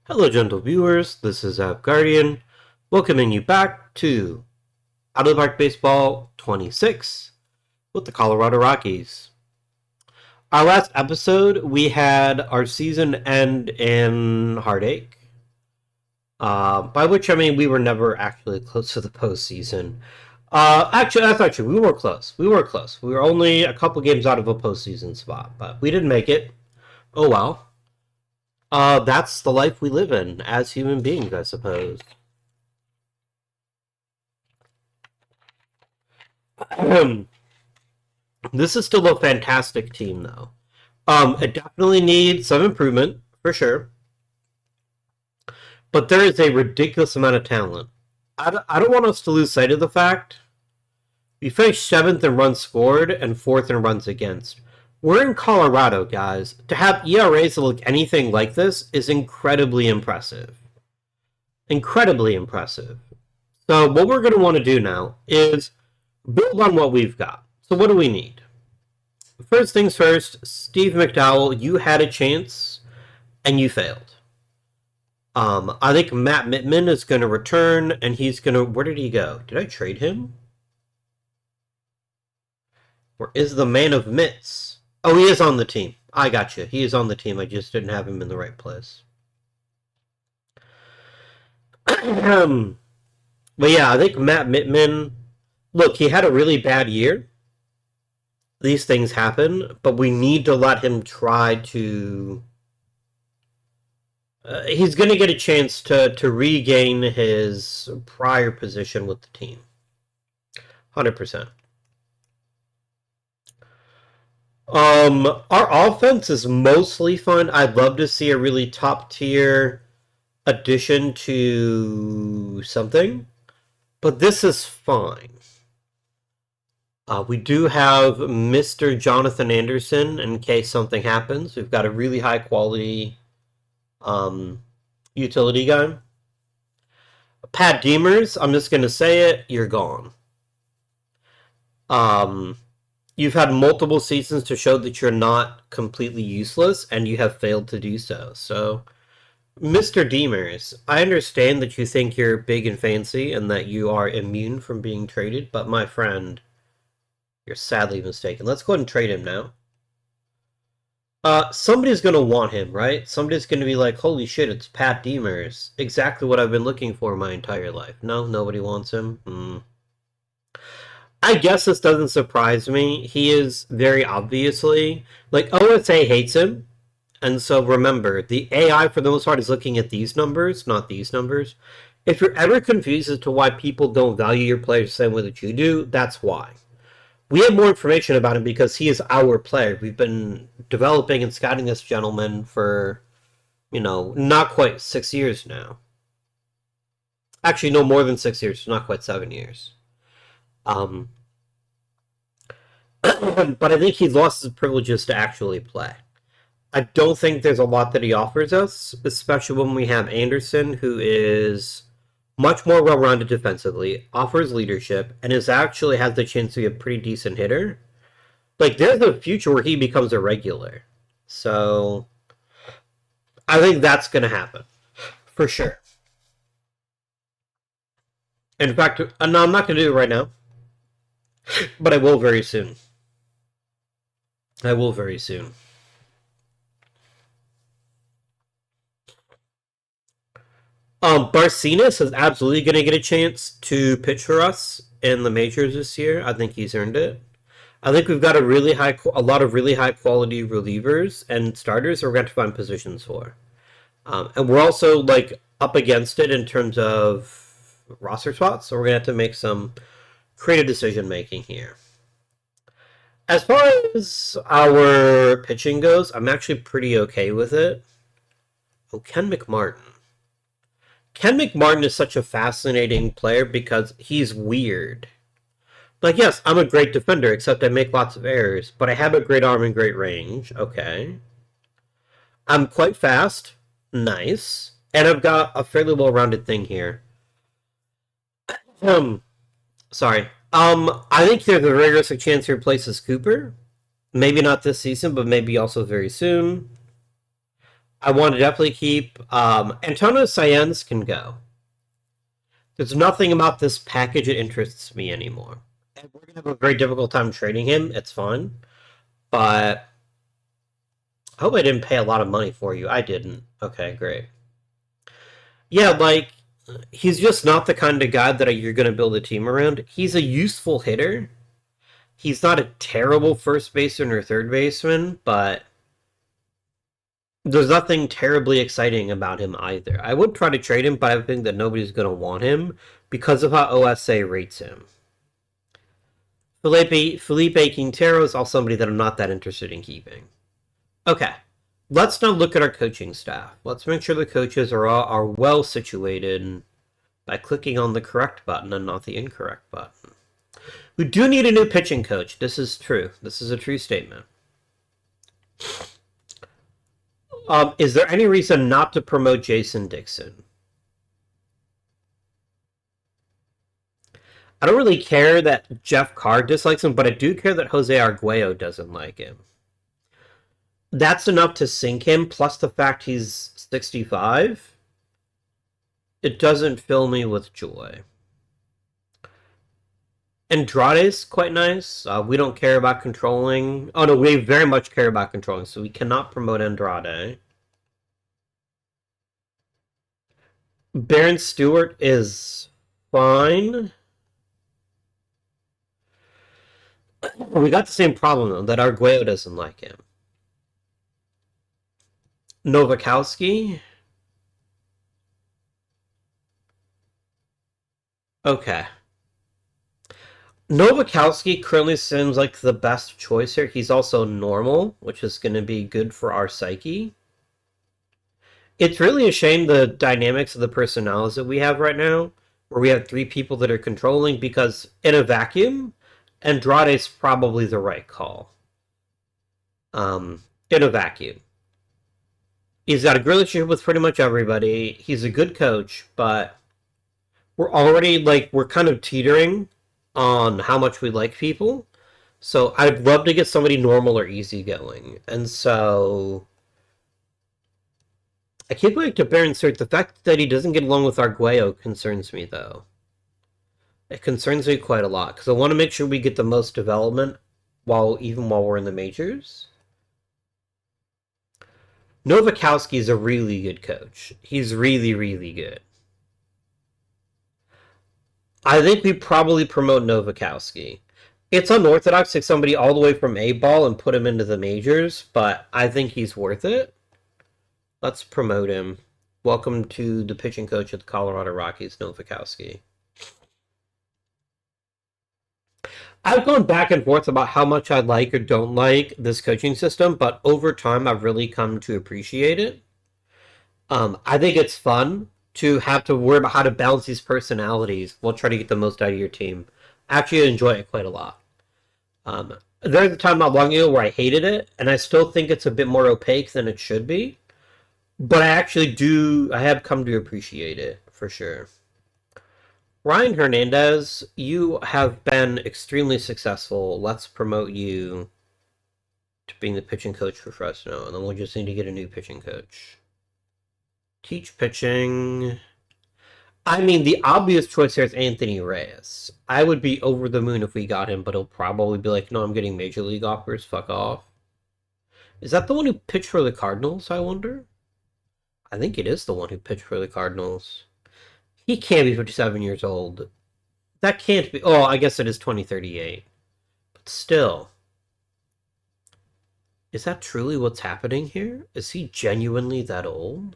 Hello, gentle viewers. This is Guardian, welcoming you back to Out of the Park Baseball 26 with the Colorado Rockies. Our last episode, we had our season end in heartache. By which I mean we were never actually close to the postseason. Actually, we were close. We were close. We were only a couple games out of a postseason spot, but we didn't make it. Oh well. That's the life we live in as human beings, I suppose. This is still a fantastic team, though. It definitely needs some improvement, for sure. But there is a ridiculous amount of talent. I don't want us to lose sight of the fact we finished 7th in runs scored and 4th in runs against. We're in Colorado, guys. To have ERAs that look anything like this is incredibly impressive. Incredibly impressive. So what we're going to want to do now is build on what we've got. So what do we need? First things first, Steve McDowell, you had a chance and you failed. I think Matt Mittman is going to return and he's going to... Where did he go? Did I trade him? Where is the man of mitts? Oh, he is on the team. I got you. He is on the team. I just didn't have him in the right place. But yeah, I think Matt Mittman... Look, he had a really bad year. These things happen, but we need to let him try to... he's going to get a chance to regain his prior position with the team. 100%. Our offense is mostly fun. I'd love to see a really top-tier addition to something, but this is fine. We do have Mr. Jonathan Anderson in case something happens. We've got a really high-quality utility guy. Pat Demers, I'm just going to say it, you're gone. You've had multiple seasons to show that you're not completely useless, and you have failed to do so. So, Mr. Demers, I understand that you think you're big and fancy and that you are immune from being traded, but my friend, you're sadly mistaken. Let's go ahead and trade him now. Somebody's going to want him, right? Somebody's going to be like, holy shit, it's Pat Demers. Exactly what I've been looking for my entire life. No, nobody wants him. I guess this doesn't surprise me. He is very obviously... Like, OSA hates him. And so remember, the AI for the most part is looking at these numbers, not these numbers. If you're ever confused as to why people don't value your players the same way that you do, that's why. We have more information about him because he is our player. We've been developing and scouting this gentleman for, not quite 6 years now. Actually, no, more than 6 years. Not quite 7 years. But I think he's lost his privileges to actually play. I don't think there's a lot that he offers us, especially when we have Anderson, who is much more well-rounded defensively, offers leadership, and actually has the chance to be a pretty decent hitter. Like, there's a future where he becomes a regular. So, I think that's going to happen. For sure. In fact, no, I'm not going to do it right now. But I will very soon. I will very soon. Barcenas is absolutely going to get a chance to pitch for us in the majors this year. I think he's earned it. I think we've got a lot of really high quality relievers and starters that we're going to find positions for. And we're also up against it in terms of roster spots, so we're going to have to make some creative decision making here. As far as our pitching goes, I'm actually pretty okay with it. Oh, Ken McMartin. Ken McMartin is such a fascinating player because he's weird. Like, yes, I'm a great defender, except I make lots of errors, but I have a great arm and great range. Okay. I'm quite fast. Nice. And I've got a fairly well-rounded thing here. Sorry. I think there's a realistic chance he replaces Cooper. Maybe not this season, but maybe also very soon. I want to definitely keep Antonio Saenz can go. There's nothing about this package that interests me anymore. And we're gonna have a very difficult time trading him. It's fun, but I hope I didn't pay a lot of money for you. I didn't. Okay, great. Yeah, like he's just not the kind of guy that you're gonna build a team around. He's a useful hitter. He's not a terrible first baseman or third baseman, but there's nothing terribly exciting about him either. I would try to trade him, but I think that nobody's going to want him because of how OSA rates him. Felipe Quintero is also somebody that I'm not that interested in keeping. Okay, let's now look at our coaching staff. Let's make sure the coaches are well situated by clicking on the correct button and not the incorrect button. We do need a new pitching coach. This is true. This is a true statement. Is there any reason not to promote Jason Dixon? I don't really care that Jeff Carr dislikes him, but I do care that Jose Arguello doesn't like him. That's enough to sink him, plus the fact he's 65. It doesn't fill me with joy. Andrade's quite nice. We don't care about controlling. Oh no, we very much care about controlling, so we cannot promote Andrade. Baron Stewart is fine. We got the same problem though, that Arguello doesn't like him. Nowakowski. Okay. Nowakowski currently seems like the best choice here. He's also normal, which is going to be good for our psyche. It's really a shame the dynamics of the personalities that we have right now, where we have three people that are controlling, because in a vacuum, Andrade's probably the right call. In a vacuum. He's got a good relationship with pretty much everybody. He's a good coach, but we're already, we're kind of teetering on how much we like people. So I'd love to get somebody normal or easygoing. And so I keep going to Baron Stewart. The fact that he doesn't get along with Arguello concerns me, though. It concerns me quite a lot, because I want to make sure we get the most development even while we're in the majors. Nowakowski is a really good coach. He's really, really good. I think we probably promote Nowakowski. It's unorthodox to take somebody all the way from A-ball and put him into the majors, but I think he's worth it. Let's promote him. Welcome to the pitching coach of the Colorado Rockies, Nowakowski. I've gone back and forth about how much I like or don't like this coaching system, but over time I've really come to appreciate it. I think it's fun to have to worry about how to balance these personalities while trying to get the most out of your team. I actually enjoy it quite a lot. There's a time not long ago where I hated it, and I still think it's a bit more opaque than it should be. But I have come to appreciate it, for sure. Ryan Hernandez, you have been extremely successful. Let's promote you to being the pitching coach for Fresno, and then we'll just need to get a new pitching coach. Teach pitching. I mean, the obvious choice here is Anthony Reyes. I would be over the moon if we got him, but he'll probably be like, no, I'm getting major league offers, fuck off. Is that the one who pitched for the Cardinals, I wonder? I think it is the one who pitched for the Cardinals. He can't be 57 years old. That can't be... Oh, I guess it is 2038. But still. Is that truly what's happening here? Is he genuinely that old?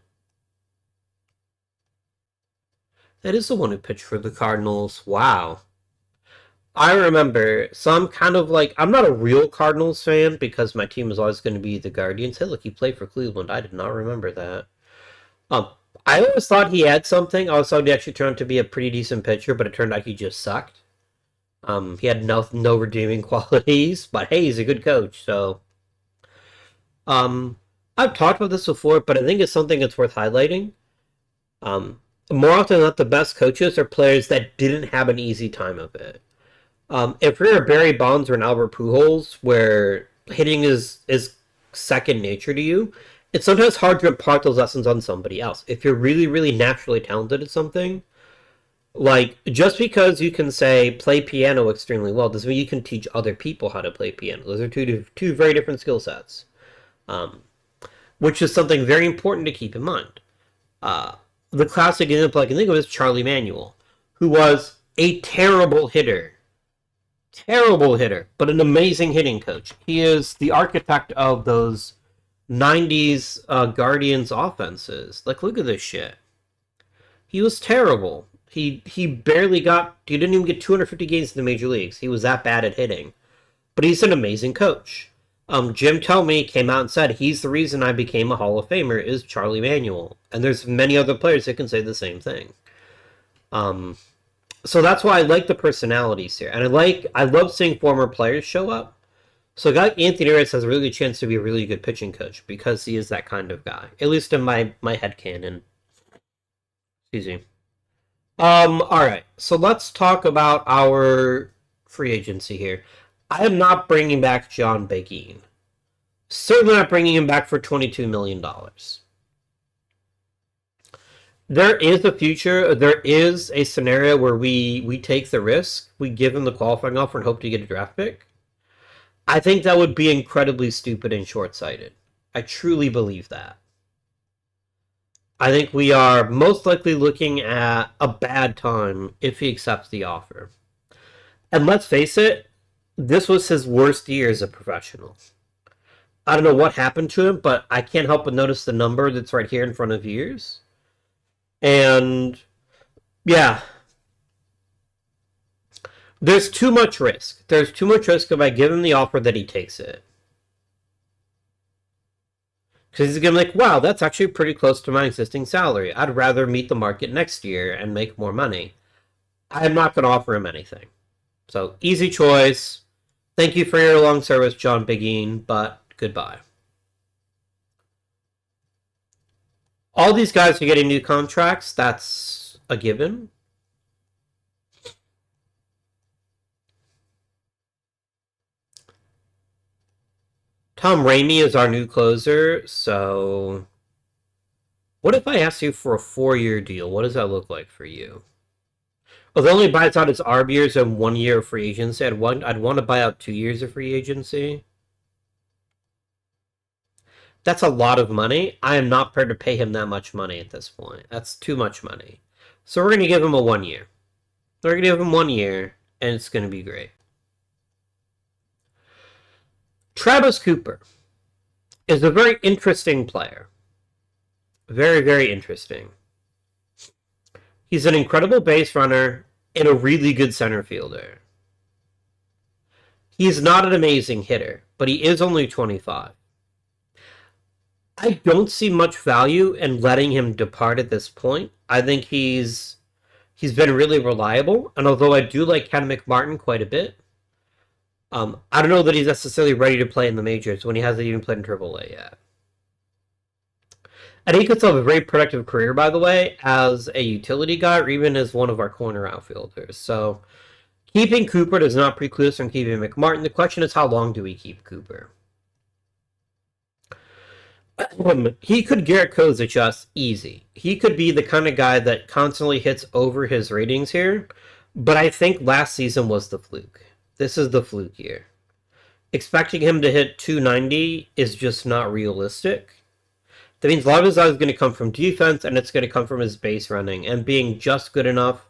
That is the one who pitched for the Cardinals. Wow. I remember, so I'm kind of like... I'm not a real Cardinals fan because my team is always going to be the Guardians. Hey, look, he played for Cleveland. I did not remember that. I always thought he had something. I always thought he actually turned out to be a pretty decent pitcher, but it turned out he just sucked. He had no redeeming qualities, but hey, he's a good coach, so... I've talked about this before, but I think it's something that's worth highlighting. More often than not, the best coaches are players that didn't have an easy time of it. If you're a Barry Bonds or an Albert Pujols, where hitting is second nature to you, it's sometimes hard to impart those lessons on somebody else. If you're really, really naturally talented at something, like just because you can say play piano extremely well doesn't mean you can teach other people how to play piano. Those are two very different skill sets, um, which is something very important to keep in mind. Uh, the classic example I can think of is Charlie Manuel, who was a terrible hitter, but an amazing hitting coach. He is the architect of those 90s Guardians offenses. Like, look at this shit. He was terrible. He barely got. He didn't even get 250 games in the major leagues. He was that bad at hitting. But he's an amazing coach. Jim Thome came out and said he's the reason I became a Hall of Famer is Charlie Manuel, and there's many other players that can say the same thing. So that's why I like the personalities here, and I love seeing former players show up. So a guy like Anthony Reyes has a really good chance to be a really good pitching coach because he is that kind of guy, at least in my headcanon. Excuse me. All right. So let's talk about our free agency here. I am not bringing back John Beguin. Certainly not bringing him back for $22 million. There is a future. There is a scenario where we take the risk, we give him the qualifying offer, and hope to get a draft pick. I think that would be incredibly stupid and short-sighted. I truly believe that. I think we are most likely looking at a bad time if he accepts the offer. And let's face it, this was his worst year as a professional. I don't know what happened to him, but I can't help but notice the number that's right here in front of yours. And yeah, there's too much risk. There's too much risk if I give him the offer that he takes it. Because he's going to be like, wow, that's actually pretty close to my existing salary. I'd rather meet the market next year and make more money. I'm not going to offer him anything. So, easy choice. Thank you for your long service, John Beguin, but goodbye. All these guys are getting new contracts. That's a given. Tom Ramey is our new closer, so what if I asked you for a 4-year deal? What does that look like for you? Well, the only buys out its ARB years and 1 year of free agency. I'd want to buy out 2 years of free agency. That's a lot of money. I am not prepared to pay him that much money at this point. That's too much money. So we're going to give him a 1 year. We're going to give him 1 year, and it's going to be great. Travis Cooper is a very interesting player. Very, very interesting. He's an incredible base runner and a really good center fielder. He's not an amazing hitter, but he is only 25. I don't see much value in letting him depart at this point. I think he's been really reliable, and although I do like Ken McMartin quite a bit, I don't know that he's necessarily ready to play in the majors when he hasn't even played in AAA yet. And he could still have a very productive career, by the way, as a utility guy or even as one of our corner outfielders. So keeping Cooper does not preclude us from keeping McMartin. The question is, how long do we keep Cooper? He could Garrett Kozich us easy. He could be the kind of guy that constantly hits over his ratings here, but I think last season was the fluke. This is the fluke year. Expecting him to hit 290 is just not realistic. That means a lot of his is going to come from defense, and it's going to come from his base running and being just good enough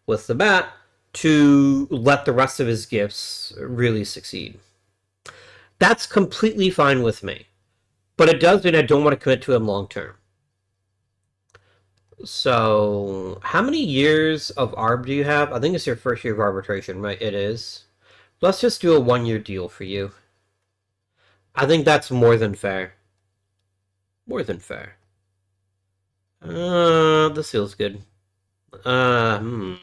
with the bat to let the rest of his gifts really succeed. That's completely fine with me. But it does mean I don't want to commit to him long term. So, how many years of ARB do you have? I think it's your first year of arbitration, right? It is. Let's just do a 1-year deal for you. I think that's more than fair. More than fair. This feels good. You're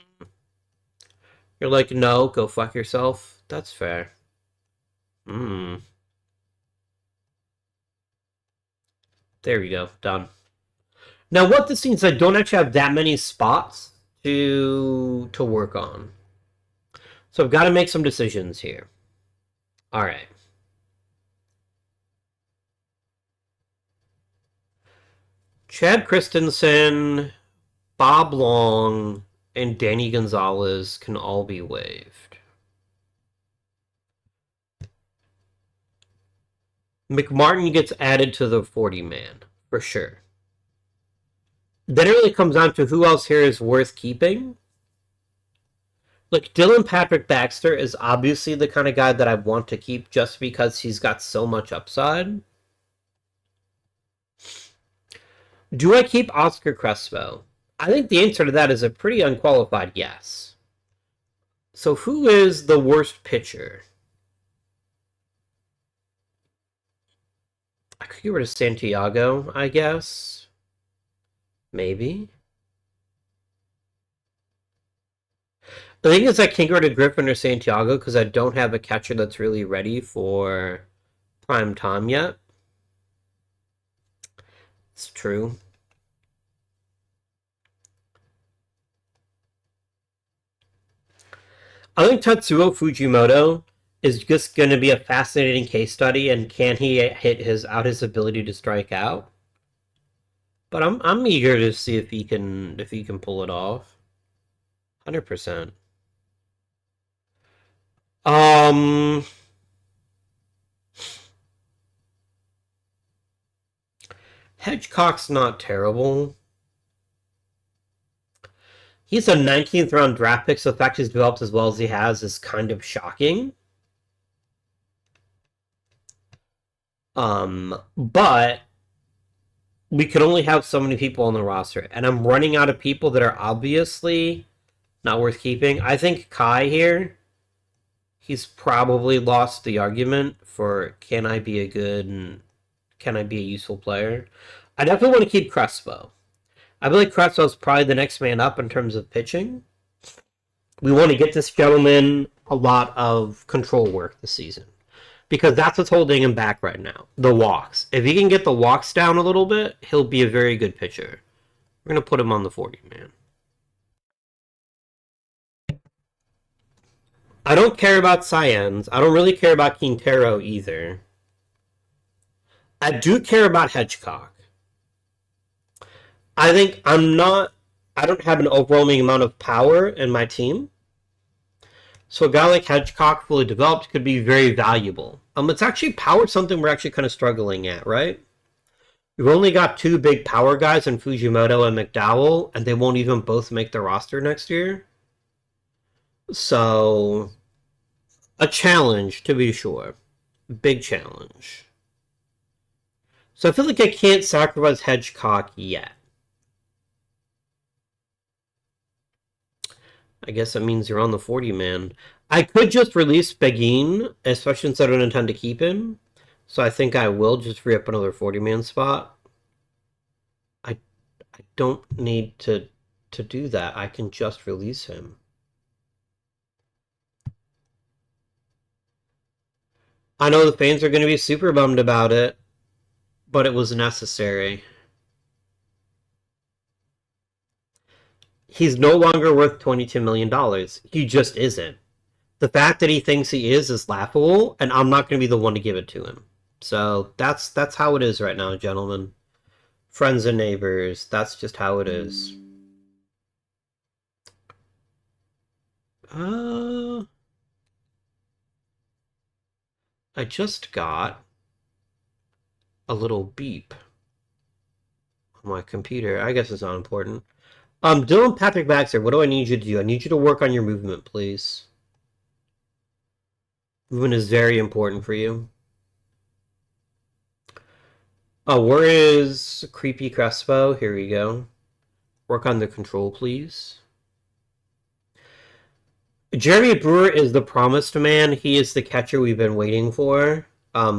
like, no, go fuck yourself. That's fair. There we go. Done. Now, what this means is I don't actually have that many spots to work on. So I've got to make some decisions here. All right. Chad Christensen, Bob Long, and Danny Gonzalez can all be waived. McMartin gets added to the 40-man, for sure. Then it really comes down to who else here is worth keeping. Like, Dylan Patrick Baxter is obviously the kind of guy that I want to keep just because he's got so much upside. Do I keep Oscar Crespo? I think the answer to that is a pretty unqualified yes. So who is the worst pitcher? I could get rid of Santiago, I guess. Maybe. The thing is, I can't get rid of Griffin or Santiago because I don't have a catcher that's really ready for prime time yet. It's true. I think Tatsuo Fujimoto is just going to be a fascinating case study, and can he hit his ability to strike out? But I'm eager to see if he can pull it off. 100%. Hedgecock's not terrible. He's a 19th round draft pick, so the fact he's developed as well as he has is kind of shocking. But we can only have so many people on the roster, and I'm running out of people that are obviously not worth keeping. I think Kai here, he's probably lost the argument for can I be a useful player. I definitely want to keep Crespo. I feel like Crespo's probably the next man up in terms of pitching. We want to get this gentleman a lot of control work this season, because that's what's holding him back right now. The walks. If he can get the walks down a little bit, he'll be a very good pitcher. We're going to put him on the 40-man. I don't care about Cyans. I don't really care about Quintero either. I do care about Hedgecock. I think I don't have an overwhelming amount of power in my team. So a guy like Hedgecock, fully developed, could be very valuable. It's actually power something we're actually kind of struggling at, right? We've only got two big power guys in Fujimoto and McDowell, and they won't even both make the roster next year. So, a challenge, to be sure. Big challenge. So I feel like I can't sacrifice Hedgecock yet. I guess that means you're on the 40-man. I could just release Begin, especially since I don't intend to keep him. So I think I will just free up another 40-man spot. I don't need to do that. I can just release him. I know the fans are going to be super bummed about it, but it was necessary. He's no longer worth $22 million. He just isn't. The fact that he thinks he is laughable, and I'm not going to be the one to give it to him. So that's how it is right now, gentlemen. Friends and neighbors, that's just how it is. I just got a little beep on my computer. I guess it's not important. Dylan Patrick Baxter, what do I need you to do? I need you to work on your movement, please. Movement is very important for you. Oh, where is Creepy Crespo? Here we go. Work on the control, please. Jeremy Brewer is the promised man. He is the catcher we've been waiting for,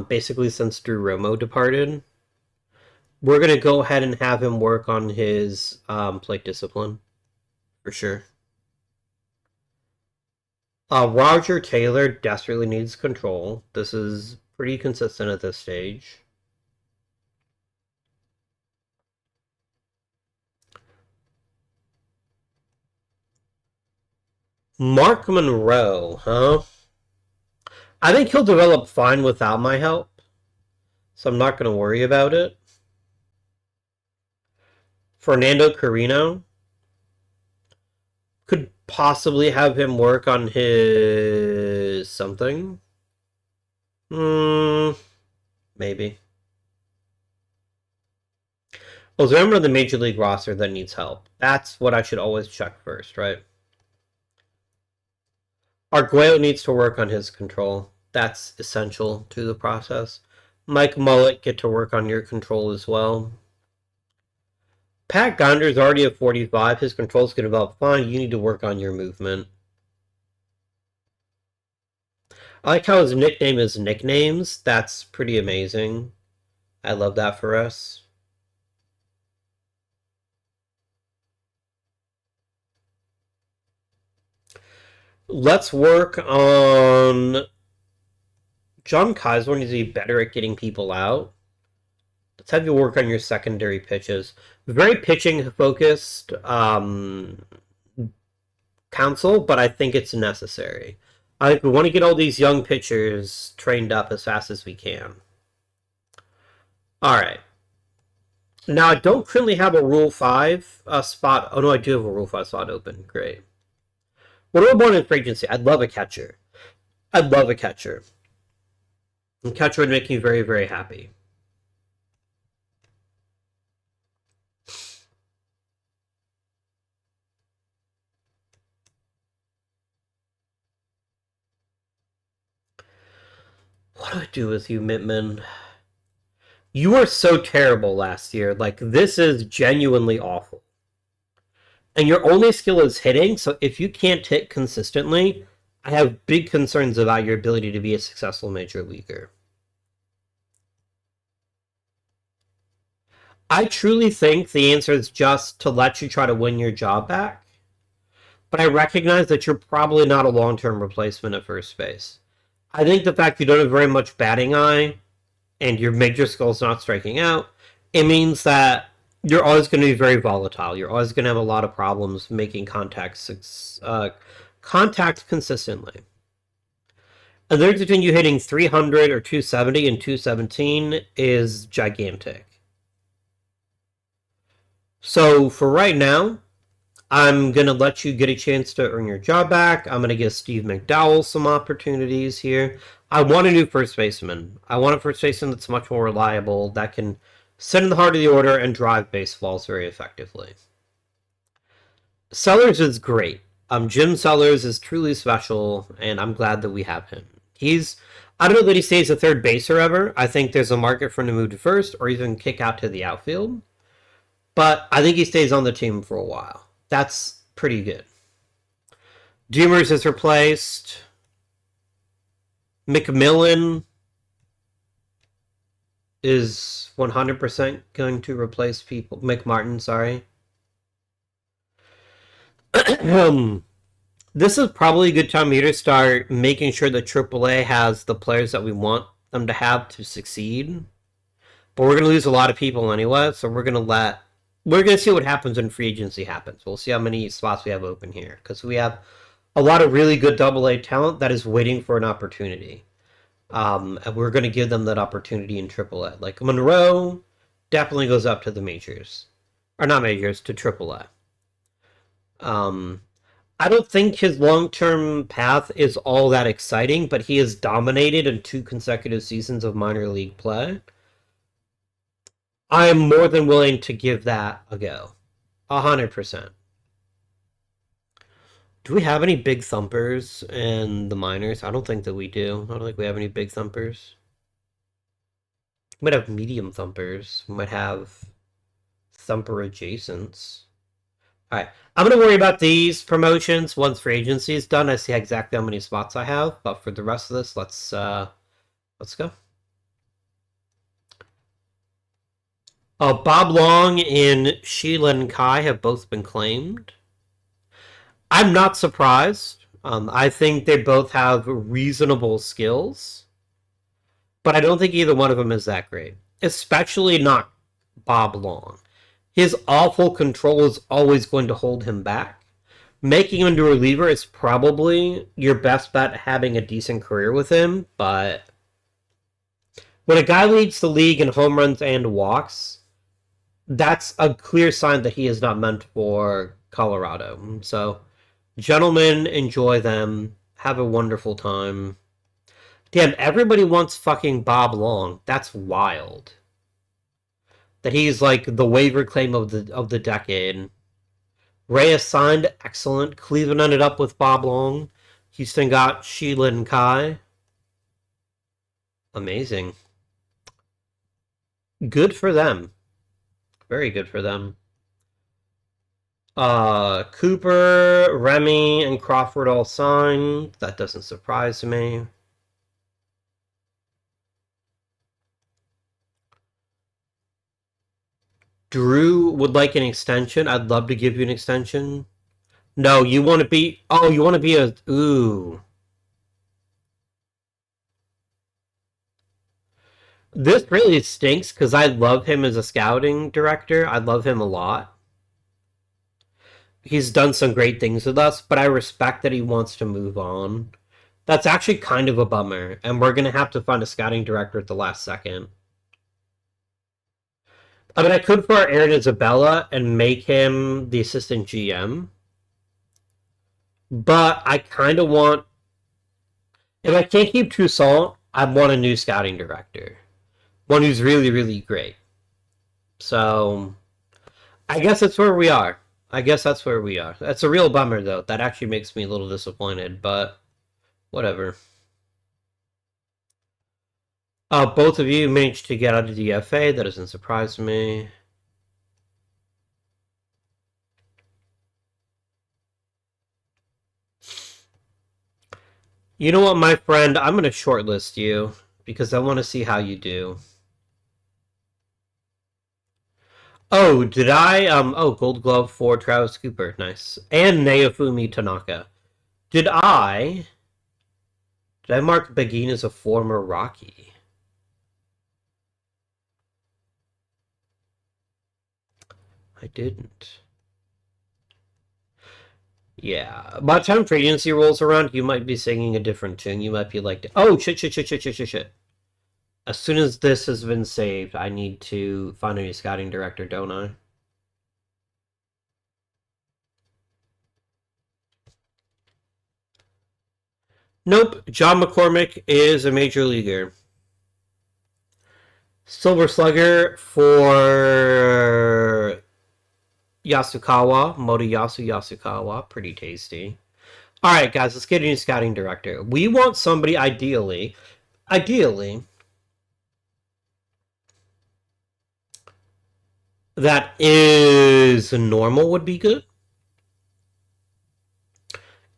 basically since Drew Romo departed. We're going to go ahead and have him work on his plate discipline, for sure. Roger Taylor desperately needs control. This is pretty consistent at this stage. Mark Monroe, huh? I think he'll develop fine without my help, so I'm not going to worry about it. Fernando Carino. Could possibly have him work on his something. Maybe. Well, remember the Major League roster that needs help. That's what I should always check first, right? Arguello needs to work on his control. That's essential to the process. Mike Mullet, get to work on your control as well. Pat Gonder's already at 45. His control's going to develop fine. You need to work on your movement. I like how his nickname is Nicknames. That's pretty amazing. I love that for us. Let's work on... John Kaiser needs to be better at getting people out. Let's have you work on your secondary pitches. Very pitching-focused council, but I think it's necessary. I think we want to get all these young pitchers trained up as fast as we can. Alright. Now, I don't currently have a Rule 5 spot. Oh, no, I do have a Rule 5 spot open. Great. What do I want in free agency? I'd love a catcher. I'd love a catcher. And catcher would make me very, very happy. What do I do with you, Mittman? You were so terrible last year. Like, this is genuinely awful. And your only skill is hitting, so if you can't hit consistently, I have big concerns about your ability to be a successful major leaguer. I truly think the answer is just to let you try to win your job back. But I recognize that you're probably not a long-term replacement at first base. I think the fact you don't have very much batting eye and your major skill's not striking out, it means that you're always going to be very volatile. You're always going to have a lot of problems making contact consistently. And the difference between you hitting 300 or 270 and 217 is gigantic. So for right now, I'm going to let you get a chance to earn your job back. I'm going to give Steve McDowell some opportunities here. I want a new first baseman. I want a first baseman that's much more reliable, that can sit in the heart of the order and drive baseballs very effectively. Sellers is great. Jim Sellers is truly special, and I'm glad that we have him. I don't know that he stays a third baser ever. I think there's a market for him to move to first or even kick out to the outfield. But I think he stays on the team for a while. That's pretty good. Demers is replaced. McMillan is 100% going to replace people. McMartin, sorry. This is probably a good time here to start making sure that AAA has the players that we want them to have to succeed. But we're going to lose a lot of people anyway, so we're going to see what happens when free agency happens. We'll see how many spots we have open here, because we have a lot of really good AA talent that is waiting for an opportunity. And we're going to give them that opportunity in AAA. Like Monroe definitely goes up to the majors. Or not majors, to AAA. I don't think his long-term path is all that exciting, but he has dominated in 2 consecutive seasons of minor league play. I am more than willing to give that a go. 100%. Do we have any big thumpers in the minors? I don't think that we do. I don't think we have any big thumpers. We might have medium thumpers. We might have thumper adjacents. Alright, I'm going to worry about these promotions once free agency is done. I see exactly how many spots I have, but for the rest of this, let's go. Bob Long and Sheila Kai have both been claimed. I'm not surprised. I think they both have reasonable skills, but I don't think either one of them is that great, especially not Bob Long. His awful control is always going to hold him back. Making him into a reliever is probably your best bet at having a decent career with him, but when a guy leads the league in home runs and walks, that's a clear sign that he is not meant for Colorado. So, gentlemen, enjoy them. Have a wonderful time. Damn, everybody wants fucking Bob Long. That's wild. That he's like the waiver claim of the decade. Reyes signed, excellent. Cleveland ended up with Bob Long. Houston got Sheila and Kai. Amazing. Good for them. Very good for them. Cooper, Remy, and Crawford all signed. That doesn't surprise me. Drew would like an extension. I'd love to give you an extension. No, you want to be... Oh, you want to be a... Ooh. This really stinks because I love him as a scouting director. I love him a lot. He's done some great things with us, but I respect that he wants to move on. That's actually kind of a bummer, and we're going to have to find a scouting director at the last second. I mean, I could for Aaron Isabella and make him the assistant GM, but I kind of want... If I can't keep Toussaint, I want a new scouting director. One who's really, really great. So, I guess that's where we are. I guess that's where we are. That's a real bummer, though. That actually makes me a little disappointed, but whatever. Both of you managed to get out of the DFA. That doesn't surprise me. You know what, my friend? I'm going to shortlist you because I want to see how you do. Oh, did I? Oh, Gold Glove for Travis Cooper. Nice. And Naofumi Tanaka. Did I... Did I mark Begin as a former Rocky? I didn't. Yeah. By the time free agency rolls around, you might be singing a different tune. You might be like, oh, shit, shit, shit, shit, shit, shit, shit. As soon as this has been saved, I need to find a new scouting director, don't I? Nope. John McCormick is a major leaguer. Silver Slugger for Yasukawa. Motoyasu Yasukawa. Pretty tasty. Alright, guys, let's get a new scouting director. We want somebody, ideally, that is normal would be good.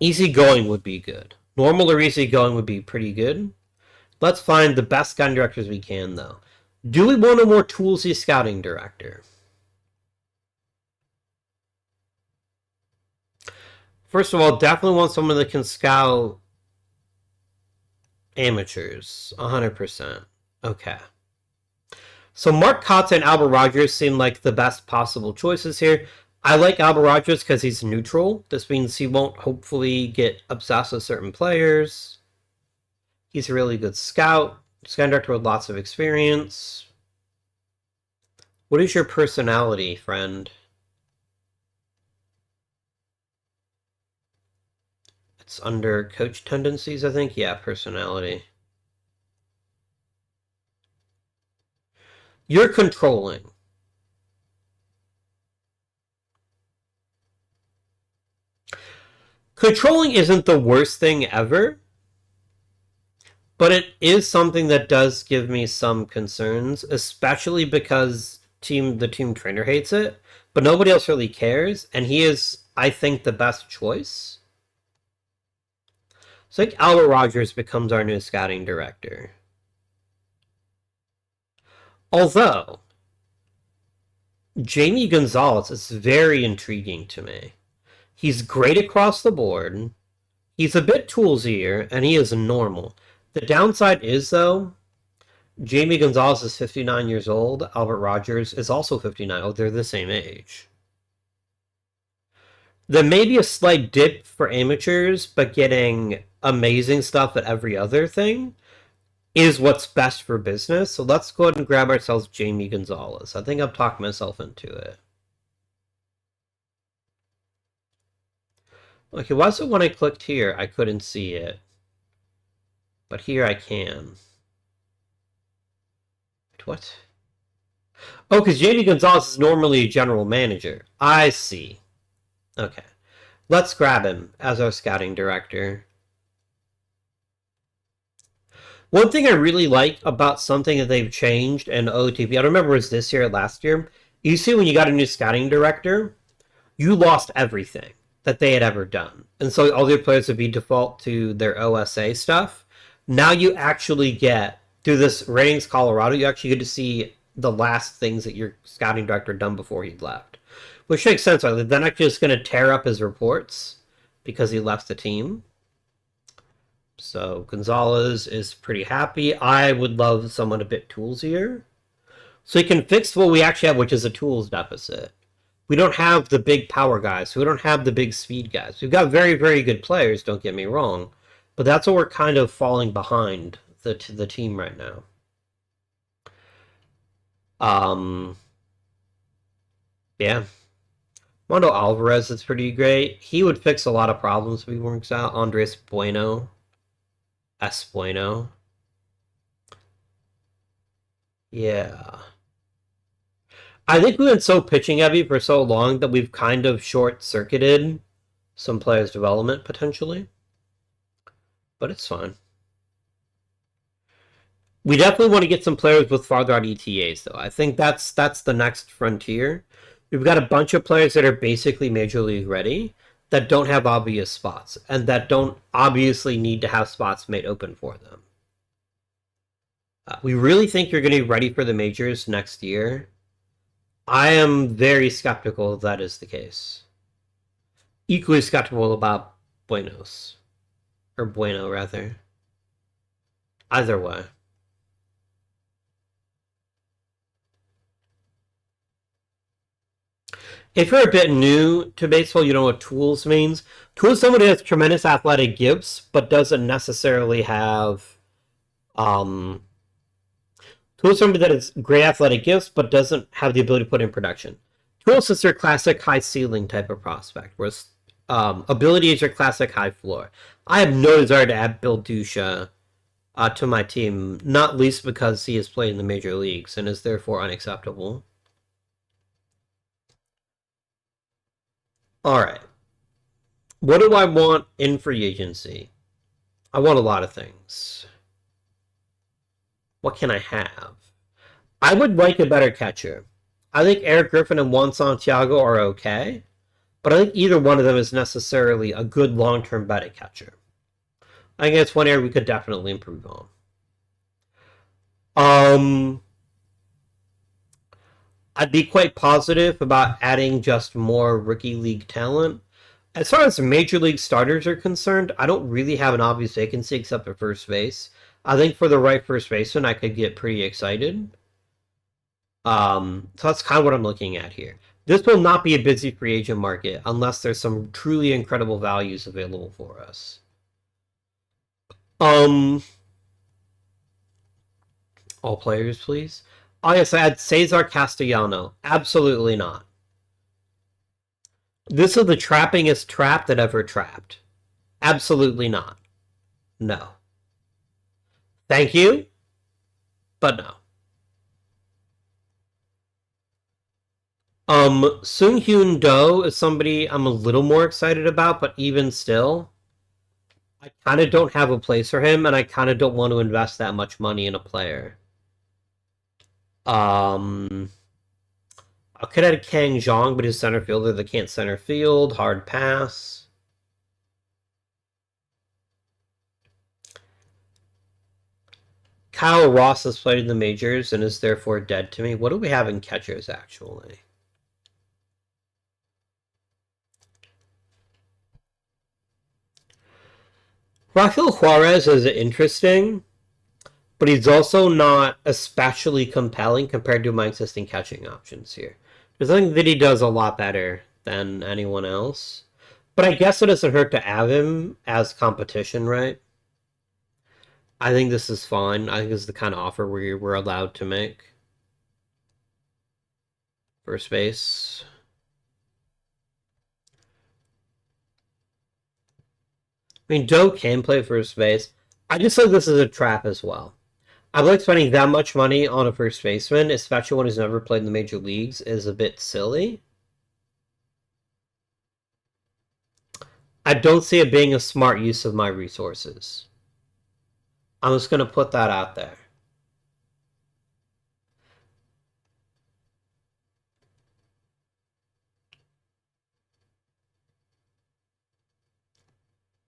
Easygoing would be good. Normal or easygoing would be pretty good. Let's find the best scouting directors we can, though. Do we want a more toolsy scouting director? First of all, definitely want someone that can scout amateurs. 100%. Okay. So Mark Cotta and Albert Rogers seem like the best possible choices here. I like Albert Rogers because he's neutral. This means he won't hopefully get obsessed with certain players. He's a really good scout. Scouting director with lots of experience. What is your personality, friend? It's under coach tendencies, I think. Yeah, personality. You're controlling. Controlling isn't the worst thing ever, but it is something that does give me some concerns, especially because the team trainer hates it, but nobody else really cares, and he is, I think, the best choice. So I think Albert Rogers becomes our new scouting director. Although, Jamie Gonzalez is very intriguing to me. He's great across the board. He's a bit toolsier, and he is normal. The downside is, though, Jamie Gonzalez is 59 years old. Albert Rogers is also 59. Oh, they're the same age. There may be a slight dip for amateurs, but getting amazing stuff at every other thing is what's best for business. So let's go ahead and grab ourselves Jamie Gonzalez. I think I've talked myself into it. Okay, why is it when I clicked here, I couldn't see it? But here I can. What? Oh, because Jamie Gonzalez is normally a general manager. I see. Okay. Let's grab him as our scouting director. One thing I really like about something that they've changed in OOTP, I don't remember if it was this year or last year, you see when you got a new scouting director, you lost everything that they had ever done. And so all their players would be default to their OSA stuff. Now you actually get, through this Ratings Colorado, you actually get to see the last things that your scouting director done before he left. Which makes sense. They're not just going to tear up his reports because he left the team. So Gonzalez is pretty happy. I would love someone a bit toolsier. So he can fix what we actually have, which is a tools deficit. We don't have the big power guys. We don't have the big speed guys. We've got very, very good players, don't get me wrong. But that's what we're kind of falling behind the team right now. Yeah. Mondo Alvarez is pretty great. He would fix a lot of problems if he works out. Andres Bueno. Bueno. Yeah. I think we've been so pitching heavy for so long that we've kind of short-circuited some players' development, potentially. But it's fine. We definitely want to get some players with farther out ETAs, though. I think that's the next frontier. We've got a bunch of players that are basically Major League ready that don't have obvious spots and that don't obviously need to have spots made open for them. We really think you're going to be ready for the majors next year. I am very skeptical that is the case. Equally skeptical about Buenos. Or Bueno, rather. Either way. If you're a bit new to baseball, you know what tools means. Tools is somebody who has tremendous athletic gifts, but doesn't necessarily have... Tools is somebody that has great athletic gifts, but doesn't have the ability to put in production. Tools is their classic high ceiling type of prospect, whereas ability is your classic high floor. I have no desire to add Bill Dusha to my team, not least because he has played in the major leagues and is therefore unacceptable. All right. What do I want in free agency? I want a lot of things. What can I have? I would like a better catcher. I think Eric Griffin and Juan Santiago are okay, but I think either one of them is necessarily a good long-term bet at catcher. I think that's one area we could definitely improve on. I'd be quite positive about adding just more rookie league talent. As far as major league starters are concerned, I don't really have an obvious vacancy except for first base. I think for the right first baseman, I could get pretty excited. So that's kind of what I'm looking at here. This will not be a busy free agent market unless there's some truly incredible values available for us. All players, please. Oh, yes, I had Cesar Castellano. Absolutely not. This is the trappingest trap that ever trapped. Absolutely not. No. Thank you, but no. Sung Hyun Do is somebody I'm a little more excited about, but even still, I kind of don't have a place for him, and I kind of don't want to invest that much money in a player. I could add Kang Zhang, but he's center fielder that can't center field. Hard pass. Kyle Ross has played in the majors and is therefore dead to me. What do we have in catchers, actually? Rafael Juarez is interesting, but he's also not especially compelling compared to my existing catching options here. There's something that he does a lot better than anyone else. But I guess it doesn't hurt to have him as competition, right? I think this is fine. I think this is the kind of offer we're allowed to make. First base. I mean, Doe can play first base. I just think this is a trap as well. I like spending that much money on a first baseman, especially when he's never played in the major leagues, is a bit silly. I don't see it being a smart use of my resources. I'm just going to put that out there.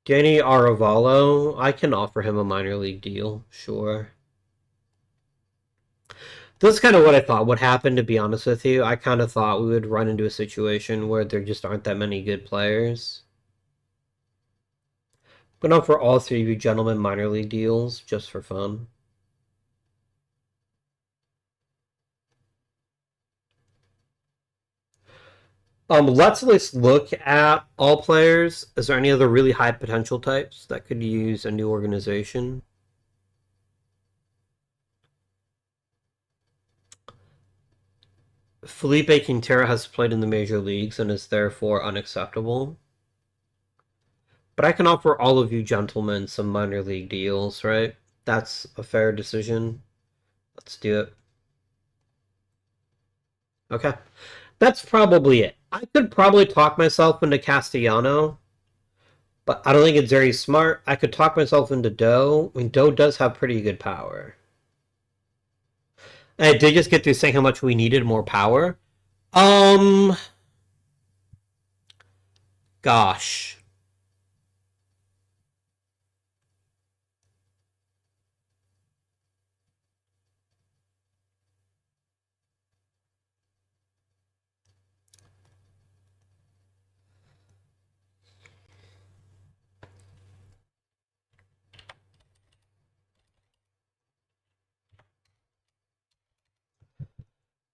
Danny Aravalo, I can offer him a minor league deal, sure. This is kind of what I thought would happen, to be honest with you. I kind of thought we would run into a situation where there just aren't that many good players. But not for all three of you gentlemen minor league deals, just for fun. Let's at least look at all players. Is there any other really high potential types that could use a new organization? Felipe Quintero has played in the major leagues and is therefore unacceptable. But I can offer all of you gentlemen some minor league deals, right? That's a fair decision. Let's do it. Okay. That's probably it. I could probably talk myself into Castellano, but I don't think it's very smart. I could talk myself into Doe. I mean, Doe does have pretty good power. I did just get through saying how much we needed more power. Um, gosh.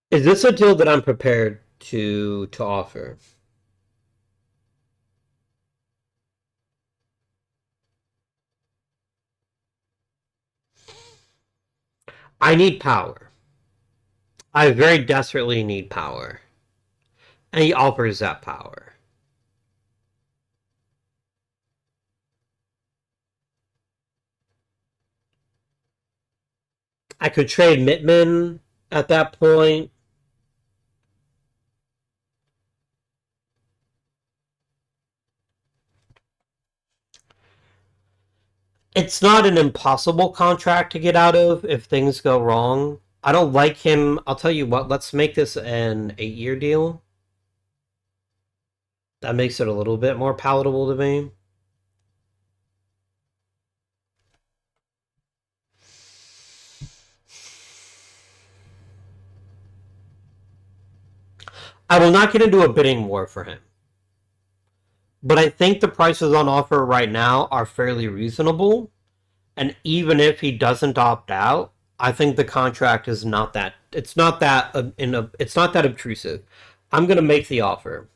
Is this a deal that I'm prepared to offer? I need power. I very desperately need power. And he offers that power. I could trade Mittman at that point. It's not an impossible contract to get out of if things go wrong. I don't like him. I'll tell you what, let's make this an 8-year deal. That makes it a little bit more palatable to me. I will not get into a bidding war for him. But I think the prices on offer right now are fairly reasonable. And even if he doesn't opt out, I think the contract is not that. It's not that obtrusive. I'm gonna make the offer.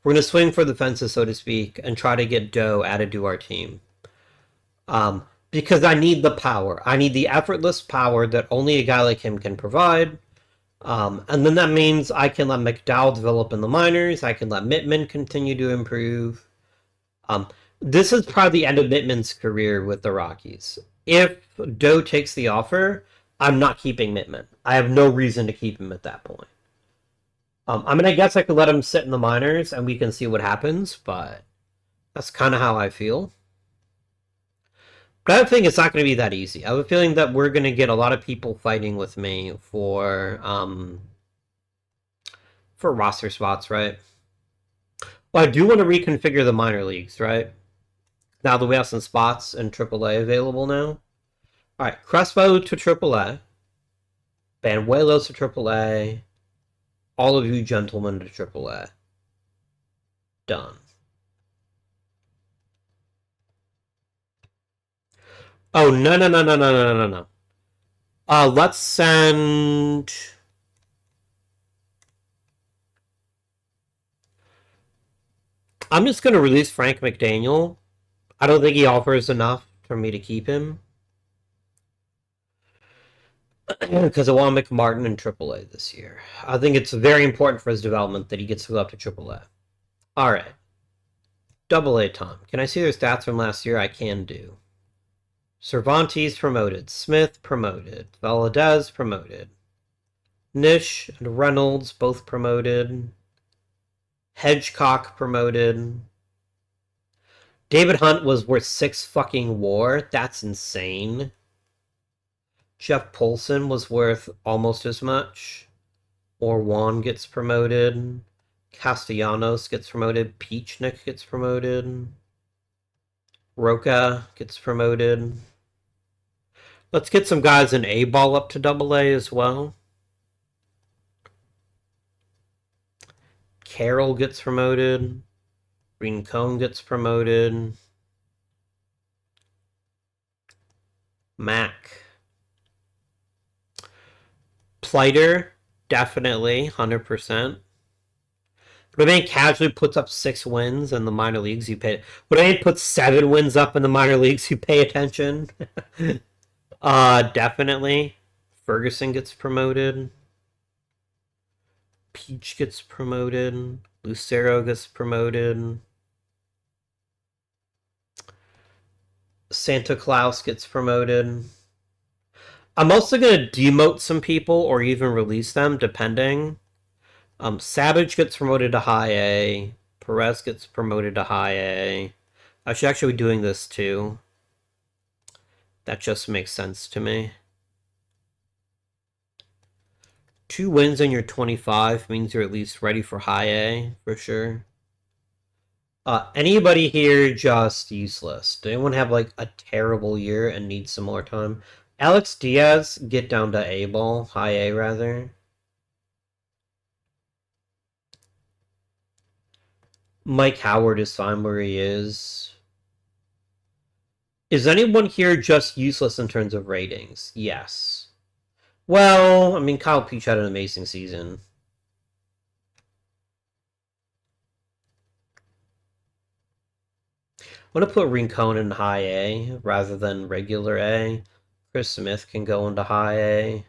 We're gonna swing for the fences, so to speak, and try to get Doe added to our team. Because I need the power. I need the effortless power that only a guy like him can provide. And then that means I can let McDowell develop in the minors. I can let Mittman continue to improve. This is probably the end of Mittman's career with the Rockies. If Doe takes the offer, I'm not keeping Mittman. I have no reason to keep him at that point. I mean, I guess I could let him sit in the minors and we can see what happens, but that's kind of how I feel. But I have a feeling it's not going to be that easy. I have a feeling that we're going to get a lot of people fighting with me for roster spots, right? Well, I do want to reconfigure the minor leagues, right? Now that we have some spots in AAA available now. All right, Crespo to AAA, Banuelos to AAA, all of you gentlemen to AAA. Done. Oh, no, no, no, no, no, no, no, no. Let's send... I'm just going to release Frank McDaniel. I don't think he offers enough for me to keep him. because I want to make Martin in AAA this year. I think it's very important for his development that he gets to go up to AAA. All right. AA time. Can I see their stats from last year? I can do. Cervantes promoted. Smith promoted. Valadez promoted. Nish and Reynolds both promoted. Hedgecock promoted. David Hunt was worth 6 fucking WAR. That's insane. Jeff Polson was worth almost as much. Orwan gets promoted. Castellanos gets promoted. Peachnik gets promoted. Roca gets promoted. Let's get some guys in A-ball up to AA as well. Carroll gets promoted. Rincon gets promoted. Mac. Pleiter, definitely, 100%. But if casually puts up 6 wins in the minor leagues, you pay. But I puts 7 wins up in the minor leagues, you pay attention. Definitely. Ferguson gets promoted. Peach gets promoted. Lucero gets promoted. Santa Claus gets promoted. I'm also going to demote some people or even release them, depending. Savage gets promoted to high A. Perez gets promoted to high A. I should actually be doing this too. That just makes sense to me. 2 wins in your 25 means you're at least ready for high A, for sure. Anybody here just useless? Do anyone have like a terrible year and need some more time? Alex Diaz, get down to A-ball. High A, rather. Mike Howard is fine where he is. Is anyone here just useless in terms of ratings? Yes. Well, I mean, Kyle Peach had an amazing season. I'm going to put Rincon in high A rather than regular A. Chris Smith can go into high A.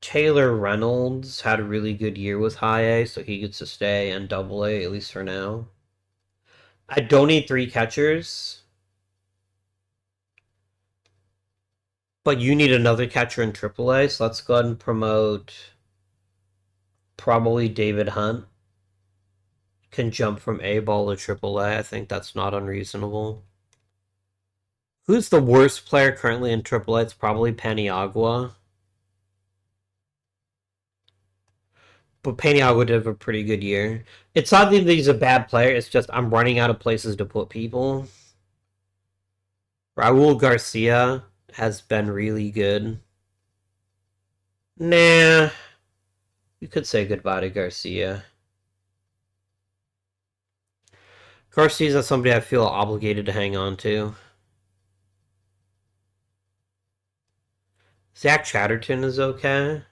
Taylor Reynolds had a really good year with high A, so he gets to stay in double A, at least for now. I don't need 3 catchers. But you need another catcher in AAA, so let's go ahead and promote probably David Hunt. Can jump from A-ball to AAA. I think that's not unreasonable. Who's the worst player currently in AAA? It's probably Paniagua. But Paniagua did have a pretty good year. It's not that he's a bad player, it's just I'm running out of places to put people. Raul Garcia has been really good. Nah. You could say goodbye to Garcia. Garcia's not somebody I feel obligated to hang on to. Zach Chatterton is okay.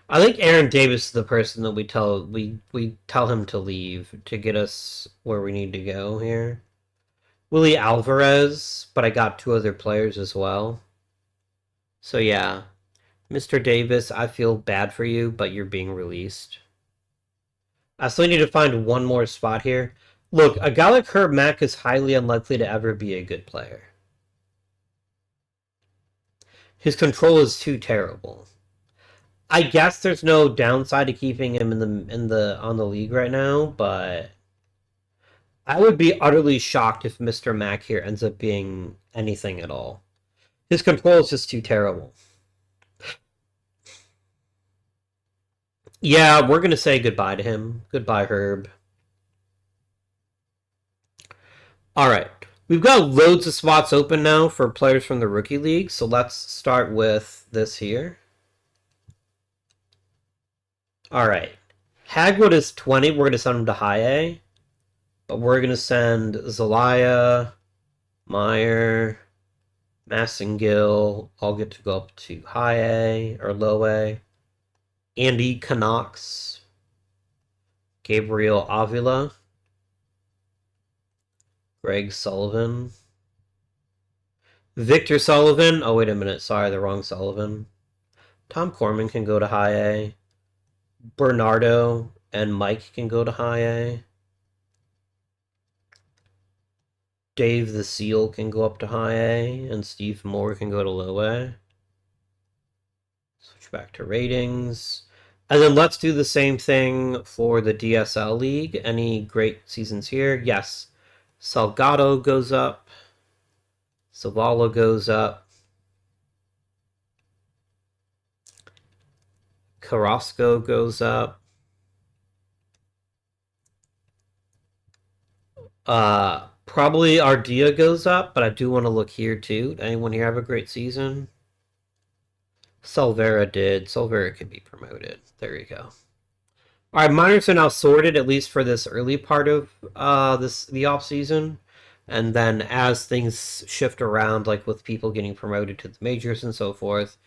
I think Aaron Davis is the person that we tell him to leave to get us where we need to go here. Willie Alvarez, but I got 2 other players as well. So yeah, Mr. Davis, I feel bad for you, but you're being released. I still need to find one more spot here. Look, a guy like Herb Mack is highly unlikely to ever be a good player. His control is too terrible. I guess there's no downside to keeping him on the league right now, but I would be utterly shocked if Mr. Mack here ends up being anything at all. His control is just too terrible. Yeah, we're gonna say goodbye to him. Goodbye, Herb. Alright. We've got loads of spots open now for players from the Rookie League, so let's start with this here. Alright. Hagwood is 20. We're going to send him to high A. But we're going to send Zelaya, Meyer, Massengill all get to go up to high A or low A. Andy Knox, Gabriel Avila, Greg Sullivan, Victor Sullivan. Oh, wait a minute. Sorry, the wrong Sullivan. Tom Corman can go to high A. Bernardo and Mike can go to high A. Dave the Seal can go up to high A. And Steve Moore can go to low A. Switch back to ratings. And then let's do the same thing for the DSL League. Any great seasons here? Yes. Salgado goes up. Zavala goes up. Carrasco goes up. Probably Ardea goes up, but I do want to look here too. Anyone here have a great season? Silvera did. Silvera can be promoted. There you go. All right, minors are now sorted, at least for this early part of the off season, and then as things shift around, like with people getting promoted to the majors and so forth,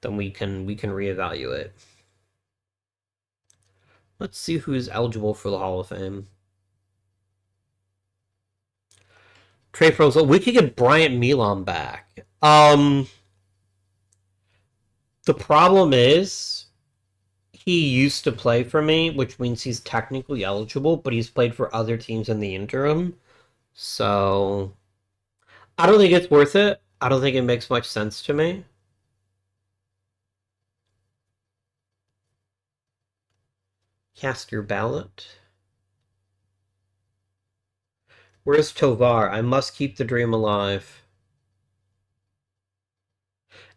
then we can reevaluate. Let's see who's eligible for the Hall of Fame. Trey Frozen. We could get Bryant Milan back. The problem is he used to play for me, which means he's technically eligible, but he's played for other teams in the interim. So I don't think it's worth it. I don't think it makes much sense to me. Cast your ballot. Where's Tovar? I must keep the dream alive.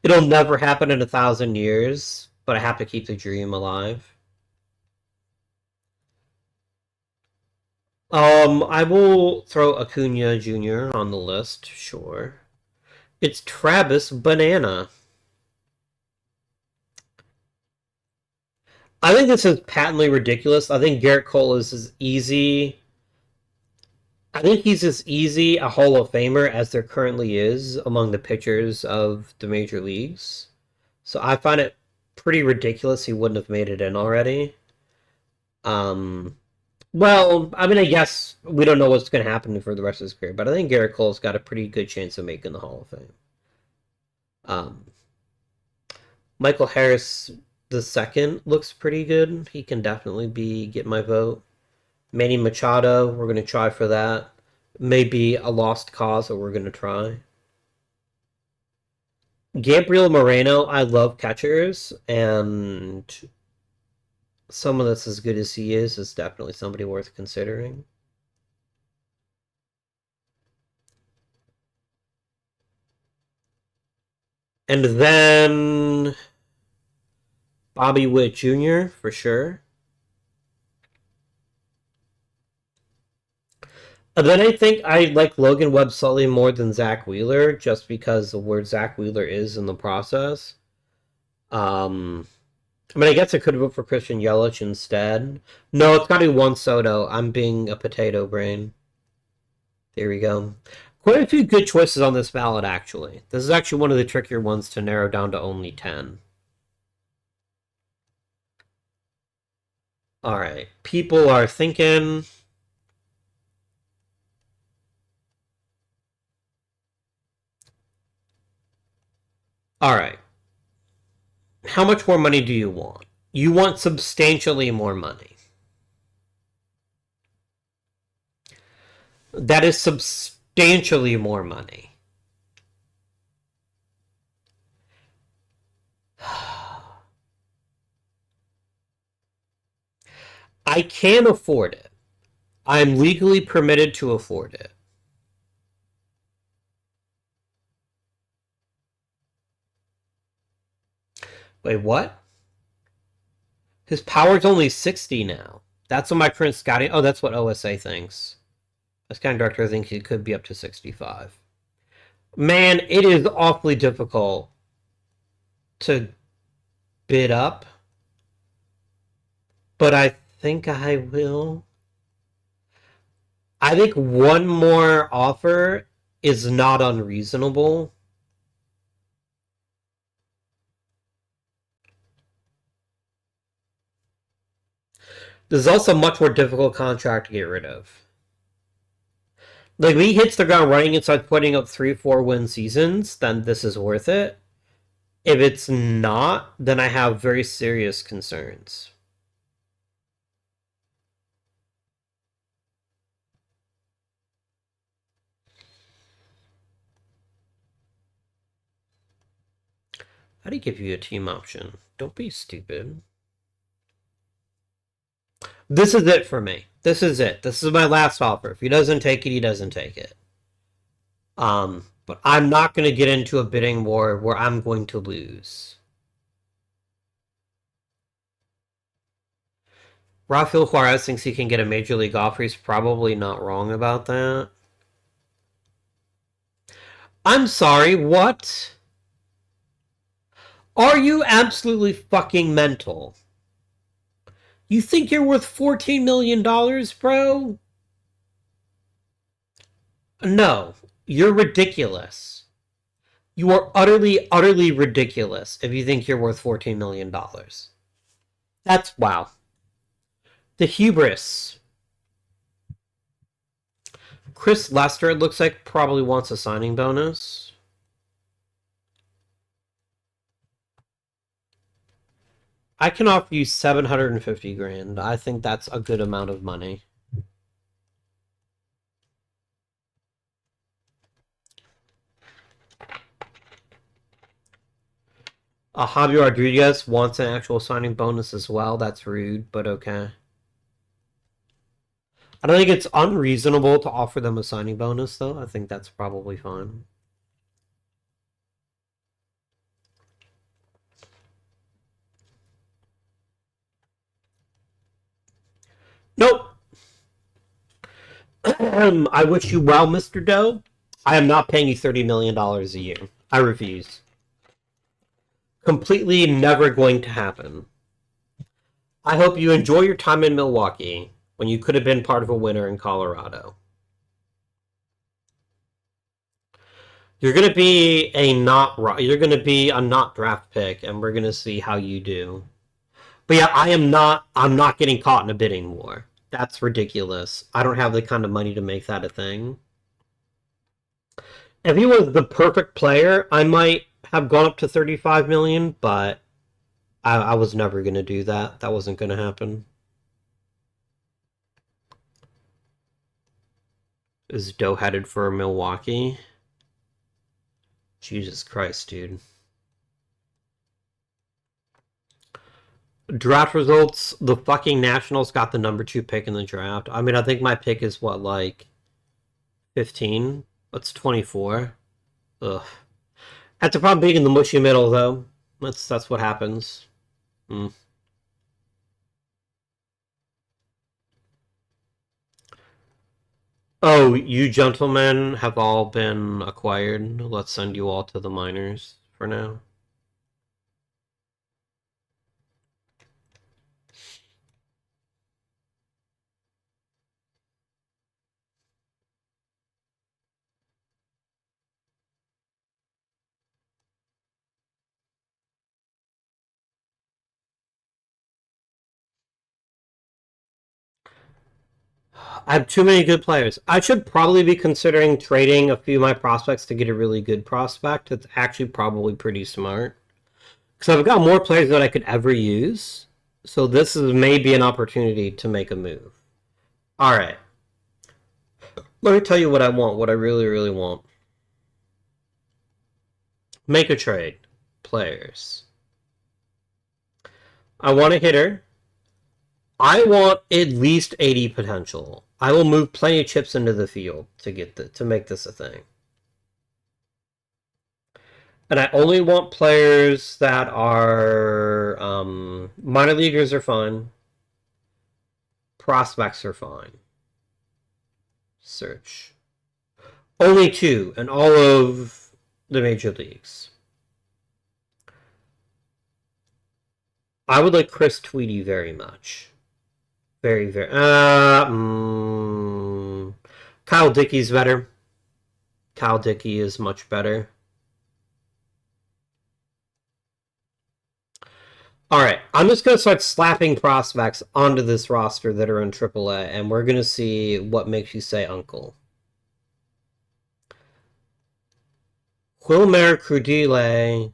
It'll never happen in 1,000 years, but I have to keep the dream alive. I will throw Acuna Jr. on the list, sure. It's Travis Banana. I think this is patently ridiculous. I think Garrett Cole is as easy. I think he's as easy a Hall of Famer as there currently is among the pitchers of the major leagues. So I find it pretty ridiculous he wouldn't have made it in already. Well, I mean, I guess we don't know what's going to happen for the rest of his career, but I think Garrett Cole's got a pretty good chance of making the Hall of Fame. Michael Harris II looks pretty good. He can definitely get my vote. Manny Machado, we're going to try for that. Maybe a lost cause, but we're going to try. Gabriel Moreno, I love catchers, and someone that's as good as he is definitely somebody worth considering. And then Bobby Witt Jr., for sure. And then I think I like Logan Webb slightly more than Zach Wheeler, just because of where Zach Wheeler is in the process. I mean, I guess I could have voted for Christian Yelich instead. No, it's got to be Juan Soto. I'm being a potato brain. There we go. Quite a few good choices on this ballot, actually. This is actually one of the trickier ones to narrow down to only 10. All right. People are thinking. All right. How much more money do you want? You want substantially more money. That is substantially more money. I can afford it. I'm legally permitted to afford it. Wait, what? His power's only 60 now. That's what my current scouting... Oh, that's what OSA thinks. My scouting director thinks he could be up to 65. Man, it is awfully difficult to bid up. But I think I will. I think one more offer is not unreasonable. This is also a much more difficult contract to get rid of. Like, if he hits the ground running and starts putting up 3-4 win seasons, then this is worth it. If it's not, then I have very serious concerns. How do you give you a team option? Don't be stupid. This is it for me. This is it. This is my last offer. If he doesn't take it, he doesn't take it. But I'm not going to get into a bidding war where I'm going to lose. Rafael Juarez thinks he can get a major league offer. He's probably not wrong about that. I'm sorry, what? Are you absolutely fucking mental? You think you're worth $14 million, bro? No, you're ridiculous. You are utterly, utterly ridiculous if you think you're worth $14 million. That's wow. The hubris. Chris Lester, it looks like, probably wants a signing bonus. I can offer you $750,000. I think that's a good amount of money. Javier Rodriguez wants an actual signing bonus as well. That's rude, but okay. I don't think it's unreasonable to offer them a signing bonus, though. I think that's probably fine. Nope. I wish you well, Mr. Doe. I am not paying you $30 million a year. I refuse. Completely never going to happen. I hope you enjoy your time in Milwaukee when you could have been part of a winner in Colorado. You're gonna be a not draft pick, and we're gonna see how you do. But yeah, I'm not getting caught in a bidding war. That's ridiculous. I don't have the kind of money to make that a thing. If he was the perfect player, I might have gone up to 35 million, but I was never gonna do that. That wasn't gonna happen. Is Doe headed for Milwaukee? Jesus Christ, dude. Draft results, the fucking Nationals got the number 2 pick in the draft. I mean, I think my pick is what, like 15? That's 24. Ugh. That's a problem being in the mushy middle, though. That's what happens. Oh, you gentlemen have all been acquired. Let's send you all to the minors for now. I have too many good players. I should probably be considering trading a few of my prospects to get a really good prospect. It's actually probably pretty smart. Because I've got more players than I could ever use. So this is maybe an opportunity to make a move. Alright. Let me tell you what I want, what I really, really want. Make a trade. Players. I want a hitter. I want at least 80 potential. I will move plenty of chips into the field to make this a thing. And I only want players that are minor leaguers are fine. Prospects are fine. Search. Only 2 in all of the major leagues. I would like Chris Tweedy very much. Very, very. Kyle Dickey's better. Kyle Dickey is much better. Alright, I'm just going to start slapping prospects onto this roster that are in AAA, and we're going to see what makes you say uncle. Wilmer Crudile,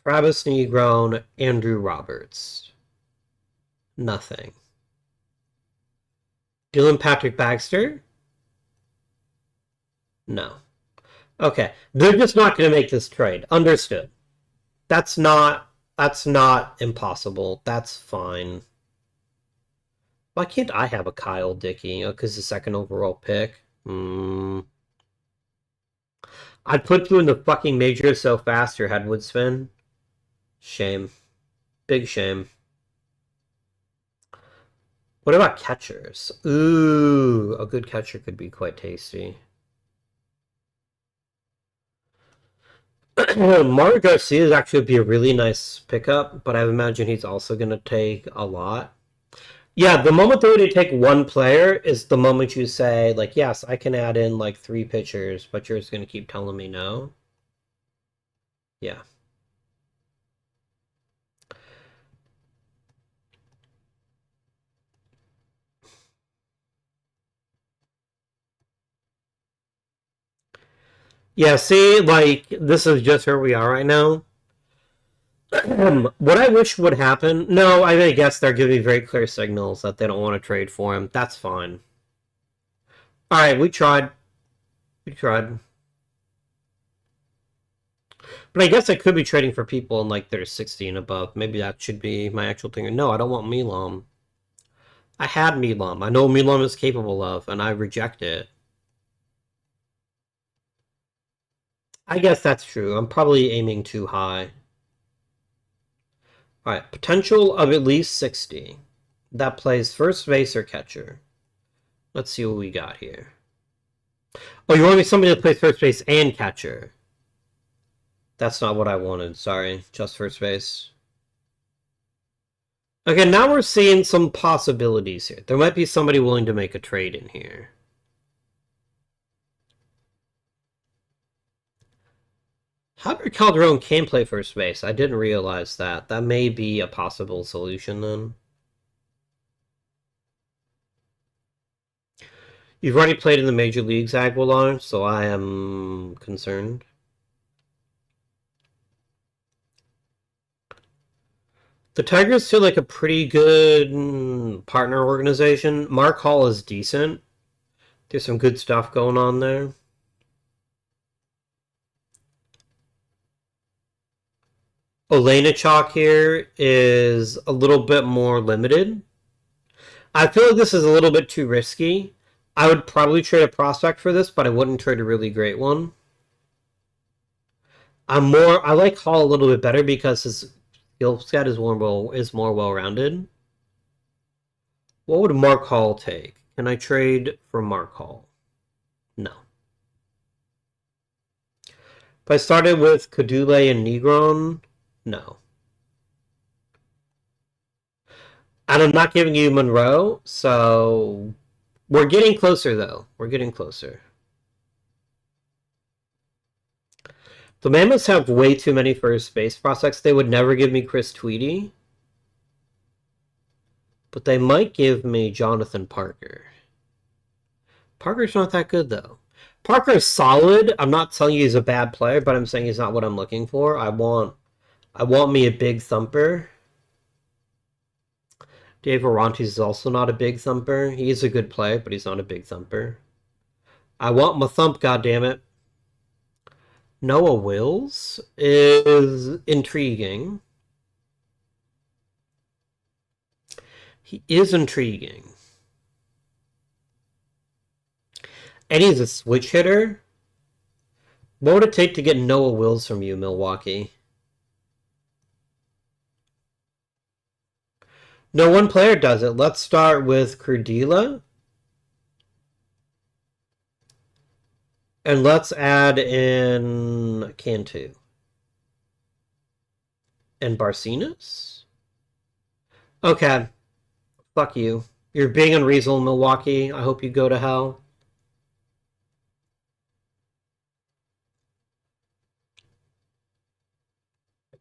Travis Negron, Andrew Roberts. Nothing. Dylan Patrick Baxter? No. Okay. They're just not going to make this trade. Understood. That's not impossible. That's fine. Why can't I have a Kyle Dickey? Because the second overall pick? I'd put you in the fucking major so fast your head would spin. Shame. Big shame. What about catchers? Ooh, a good catcher could be quite tasty. Mario Garcia is actually be a really nice pickup, but I imagine he's also going to take a lot. Yeah, the moment that you take one player is the moment you say, like, yes, I can add in like 3 pitchers, but you're just going to keep telling me no. Yeah. Yeah, see, like, this is just where we are right now. What I wish would happen... No, I guess they're giving very clear signals that they don't want to trade for him. That's fine. Alright, we tried. We tried. But I guess I could be trading for people in, like, they're 60 and above. Maybe that should be my actual thing. No, I don't want Milam. I had Milam. I know Milam is capable of, and I reject it. I guess that's true. I'm probably aiming too high. Alright, potential of at least 60. That plays first base or catcher. Let's see what we got here. Oh, you want me somebody that plays first base and catcher? That's not what I wanted. Sorry. Just first base. Okay, now we're seeing some possibilities here. There might be somebody willing to make a trade in here. Javier Calderon can play first base. I didn't realize that. That may be a possible solution then. You've already played in the major leagues, Aguilar, so I am concerned. The Tigers feel like a pretty good partner organization. Mark Hall is decent. There's some good stuff going on there. Olenichalk here is a little bit more limited. I feel like this is a little bit too risky. I would probably trade a prospect for this, but I wouldn't trade a really great one. I like Hall a little bit better because his skill set is more well-rounded. What would Mark Hall take? Can I trade for Mark Hall? No. If I started with Kadule and Negron, no. And I'm not giving you Monroe, so we're getting closer, though. We're getting closer. The Mammoths have way too many first base prospects. They would never give me Chris Tweedy. But they might give me Jonathan Parker. Parker's not that good, though. Parker's solid. I'm not telling you he's a bad player, but I'm saying he's not what I'm looking for. I want me a big thumper. Dave Orontes is also not a big thumper. He's a good player, but he's not a big thumper. I want my thump, goddammit. Noah Wills is intriguing. He is intriguing. And he's a switch hitter. What would it take to get Noah Wills from you, Milwaukee? No one player does it. Let's start with Crudila. And let's add in Cantu. And Barcenas? Okay. Fuck you. You're being unreasonable, Milwaukee. I hope you go to hell.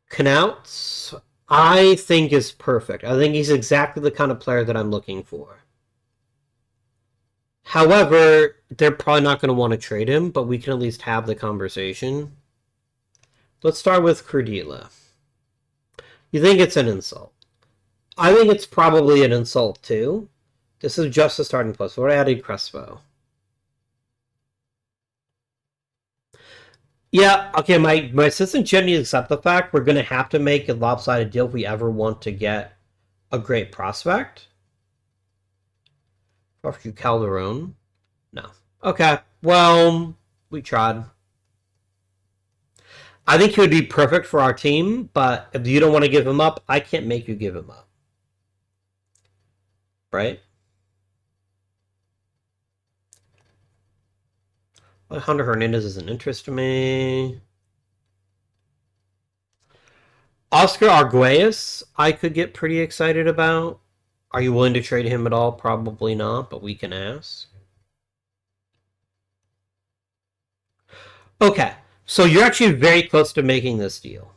Knouts. I think is perfect. I think he's exactly the kind of player that I'm looking for. However, they're probably not going to want to trade him, but we can at least have the conversation. Let's start with Cardilla. You think it's an insult? I think it's probably an insult too. This is just a starting place. We're adding Crespo. Yeah, okay, my assistant Jenny accept the fact we're going to have to make a lopsided deal if we ever want to get a great prospect. After Calderon. No. Okay, well, we tried. I think he would be perfect for our team, but if you don't want to give him up, I can't make you give him up. Right? Alejandro Hernandez is an interest to me. Oscar Arguelles, I could get pretty excited about. Are you willing to trade him at all? Probably not, but we can ask. Okay, so you're actually very close to making this deal.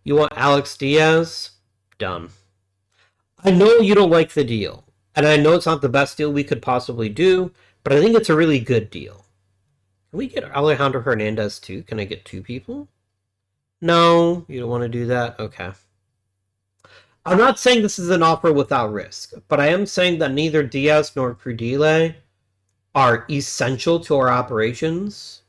You want Alex Diaz? Done. I know you don't like the deal, and I know it's not the best deal we could possibly do, but I think it's a really good deal. Can we get Alejandro Hernandez too? Can I get two people? No, you don't want to do that? Okay. I'm not saying this is an offer without risk, but I am saying that neither Diaz nor Crudile are essential to our operations,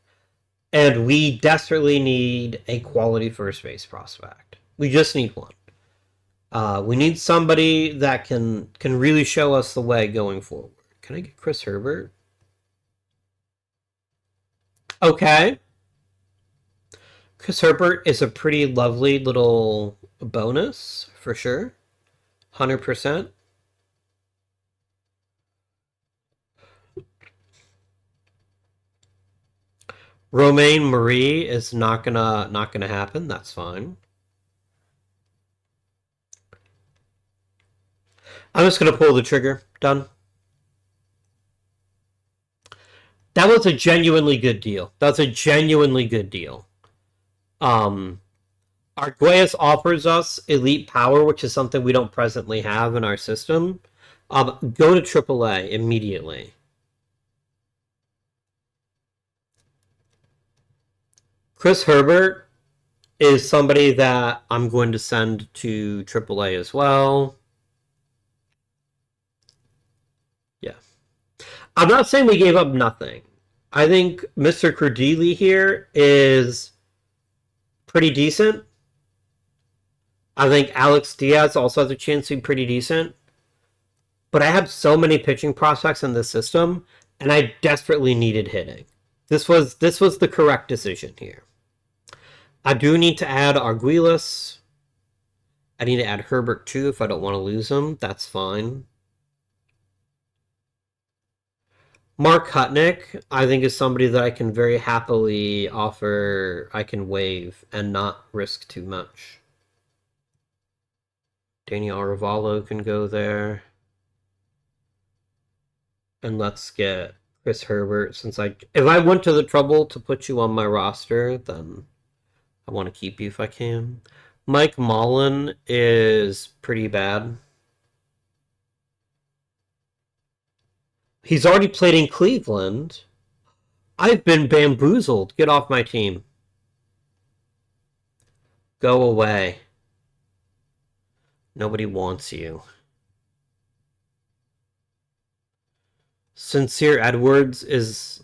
and we desperately need a quality first base prospect. We just need one. We need somebody that can really show us the way going forward. Can I get Chris Herbert? Okay. Chris Herbert is a pretty lovely little bonus for sure. 100%. Romaine Marie is not gonna happen. That's fine. I'm just gonna pull the trigger. Done. That was a genuinely good deal. That's a genuinely good deal. Arguelles offers us elite power, which is something we don't presently have in our system. Go to AAA immediately. Chris Herbert is somebody that I'm going to send to AAA as well. Yeah. I'm not saying we gave up nothing. I think Mr. Cardili here is pretty decent. I think Alex Diaz also has a chance to be pretty decent. But I had so many pitching prospects in this system, and I desperately needed hitting. This was the correct decision here. I do need to add Arguelles. I need to add Herbert too if I don't want to lose him. That's fine. Mark Hutnick, I think, is somebody that I can very happily offer. I can waive and not risk too much. Danny Arevalo can go there. And let's get Chris Herbert. Since if I went to the trouble to put you on my roster, then I want to keep you if I can. Mike Mullen is pretty bad. He's already played in Cleveland. I've been bamboozled. Get off my team. Go away. Nobody wants you. Sincere Edwards is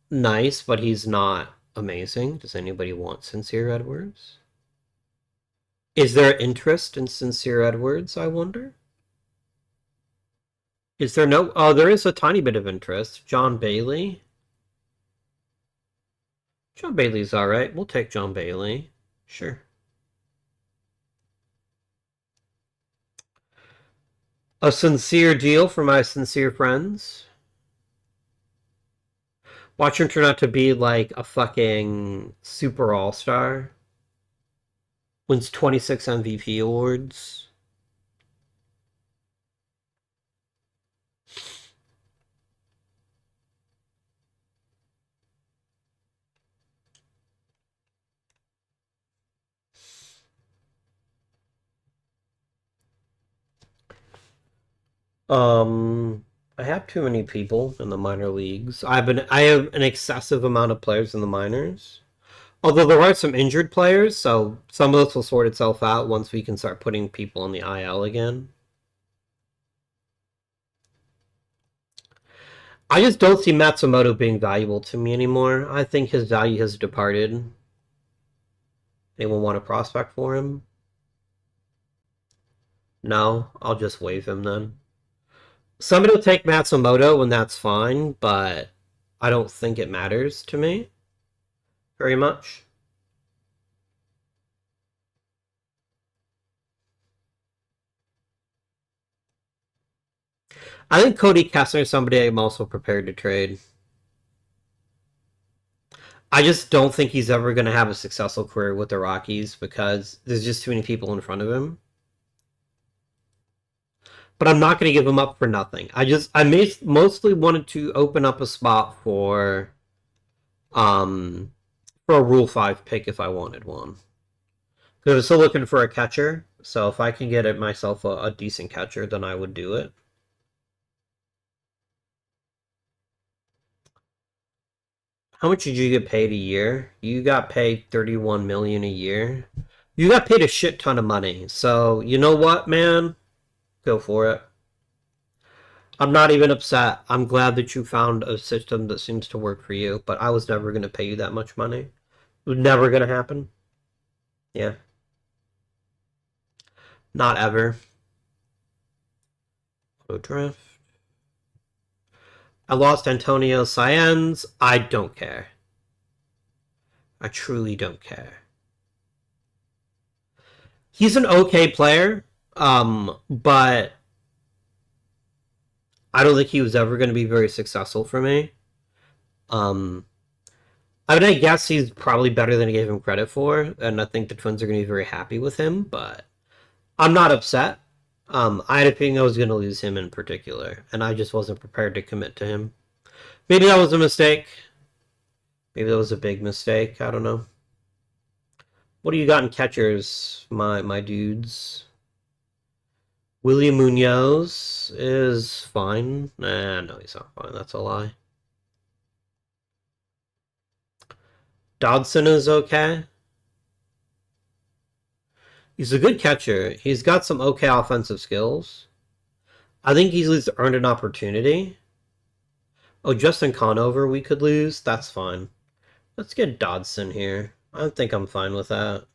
nice, but he's not amazing. Does anybody want Sincere Edwards? Is there interest in Sincere Edwards, I wonder? Is there no... Oh, there is a tiny bit of interest. John Bailey. John Bailey's alright. We'll take John Bailey. Sure. A sincere deal for my sincere friends. Watch him turn out to be like a fucking super all-star. Wins 26 MVP awards. I have too many people in the minor leagues. I have an excessive amount of players in the minors. Although there are some injured players, so some of this will sort itself out once we can start putting people on the IL again. I just don't see Matsumoto being valuable to me anymore. I think his value has departed. Anyone want a prospect for him? No, I'll just waive him then. Somebody will take Matsumoto, and that's fine, but I don't think it matters to me very much. I think Cody Kessler is somebody I'm also prepared to trade. I just don't think he's ever going to have a successful career with the Rockies because there's just too many people in front of him. But I'm not going to give him up for nothing. Mostly wanted to open up a spot um for a Rule 5 pick if I wanted one. Because I'm still looking for a catcher, so if I can get it myself a decent catcher, then I would do it. How much did you get paid a year? You got paid 31 million a year. You got paid a shit ton of money. So, you know what, man? Go for it. I'm not even upset. I'm glad that you found a system that seems to work for you, but I was never going to pay you that much money. It was never going to happen. Yeah. Not ever. Auto draft. I lost Antonio Saenz. I don't care. I truly don't care. He's an okay player, but I don't think he was ever going to be very successful for me. Um, I mean, I guess he's probably better than I gave him credit for, and I think the Twins are going to be very happy with him, but I'm not upset. I had a feeling I was going to lose him in particular, and I just wasn't prepared to commit to him. Maybe that was a mistake. Maybe that was a big mistake. I don't know. What do you got in catchers, my dudes? William Munoz is fine. Nah, no, he's not fine. That's a lie. Dodson is okay. He's a good catcher. He's got some okay offensive skills. I think he's at least earned an opportunity. Oh, Justin Conover we could lose. That's fine. Let's get Dodson here. I think I'm fine with that.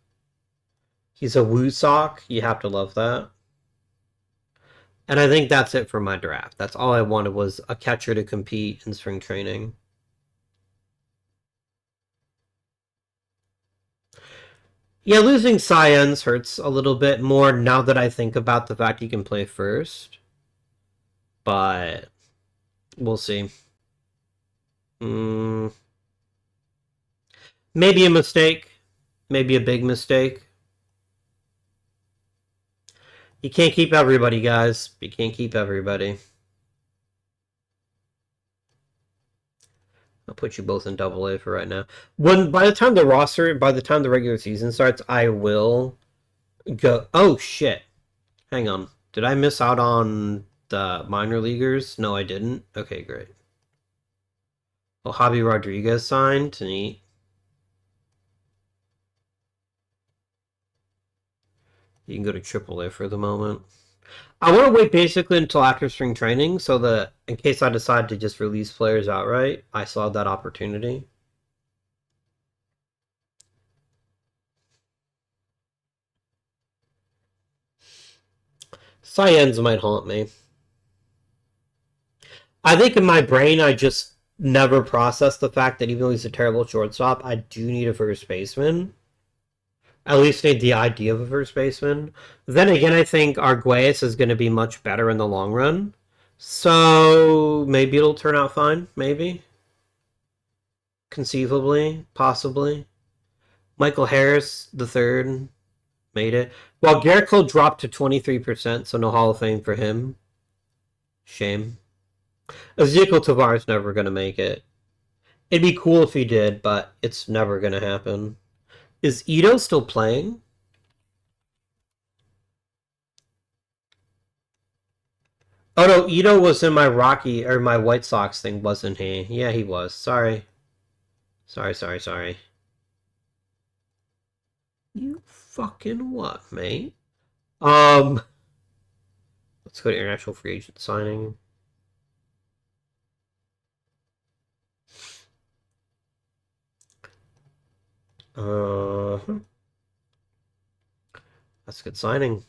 He's a woo sock. You have to love that. And I think that's it for my draft. That's all I wanted was a catcher to compete in spring training. Yeah, losing Science hurts a little bit more now that I think about the fact he can play first. But we'll see. Mm, maybe a mistake. Maybe a big mistake. You can't keep everybody, guys. You can't keep everybody. I'll put you both in double A for right now. By the time the regular season starts, I will go. Oh shit! Hang on. Did I miss out on the minor leaguers? No, I didn't. Okay, great. Well, Javi Rodriguez signed. Neat. You can go to AAA for the moment. I want to wait basically until after spring training so that in case I decide to just release players outright, I still have that opportunity. Cyans might haunt me. I think in my brain, I just never processed the fact that even though he's a terrible shortstop, I do need a first baseman. At least need the idea of a first baseman. Then again, I think Arguelles is going to be much better in the long run. So maybe it'll turn out fine. Maybe. Conceivably. Possibly. Michael Harris, the third, made it. Well, Garrett Cole dropped to 23%, so no Hall of Fame for him. Shame. Ezekiel Tavares never going to make it. It'd be cool if he did, but it's never going to happen. Is Ito still playing? Oh no, Ito was in my Rocky or my White Sox thing, wasn't he? Yeah, he was. Sorry. Sorry. You fucking what, mate? Um, let's go to international free agent signing. Uh, that's a good signing.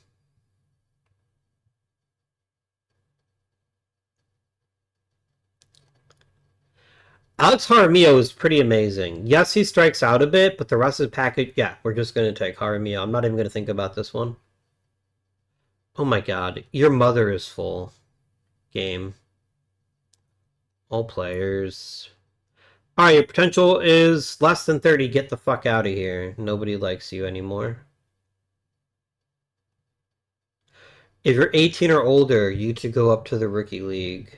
Alex Jaramillo is pretty amazing. Yes, he strikes out a bit, but the rest of the package, yeah, we're just going to take Jaramillo. I'm not even going to think about this one. Oh my god, your mother is full. Game. All players. Alright, your potential is less than 30. Get the fuck out of here. Nobody likes you anymore. If you're 18 or older, you to go up to the rookie league.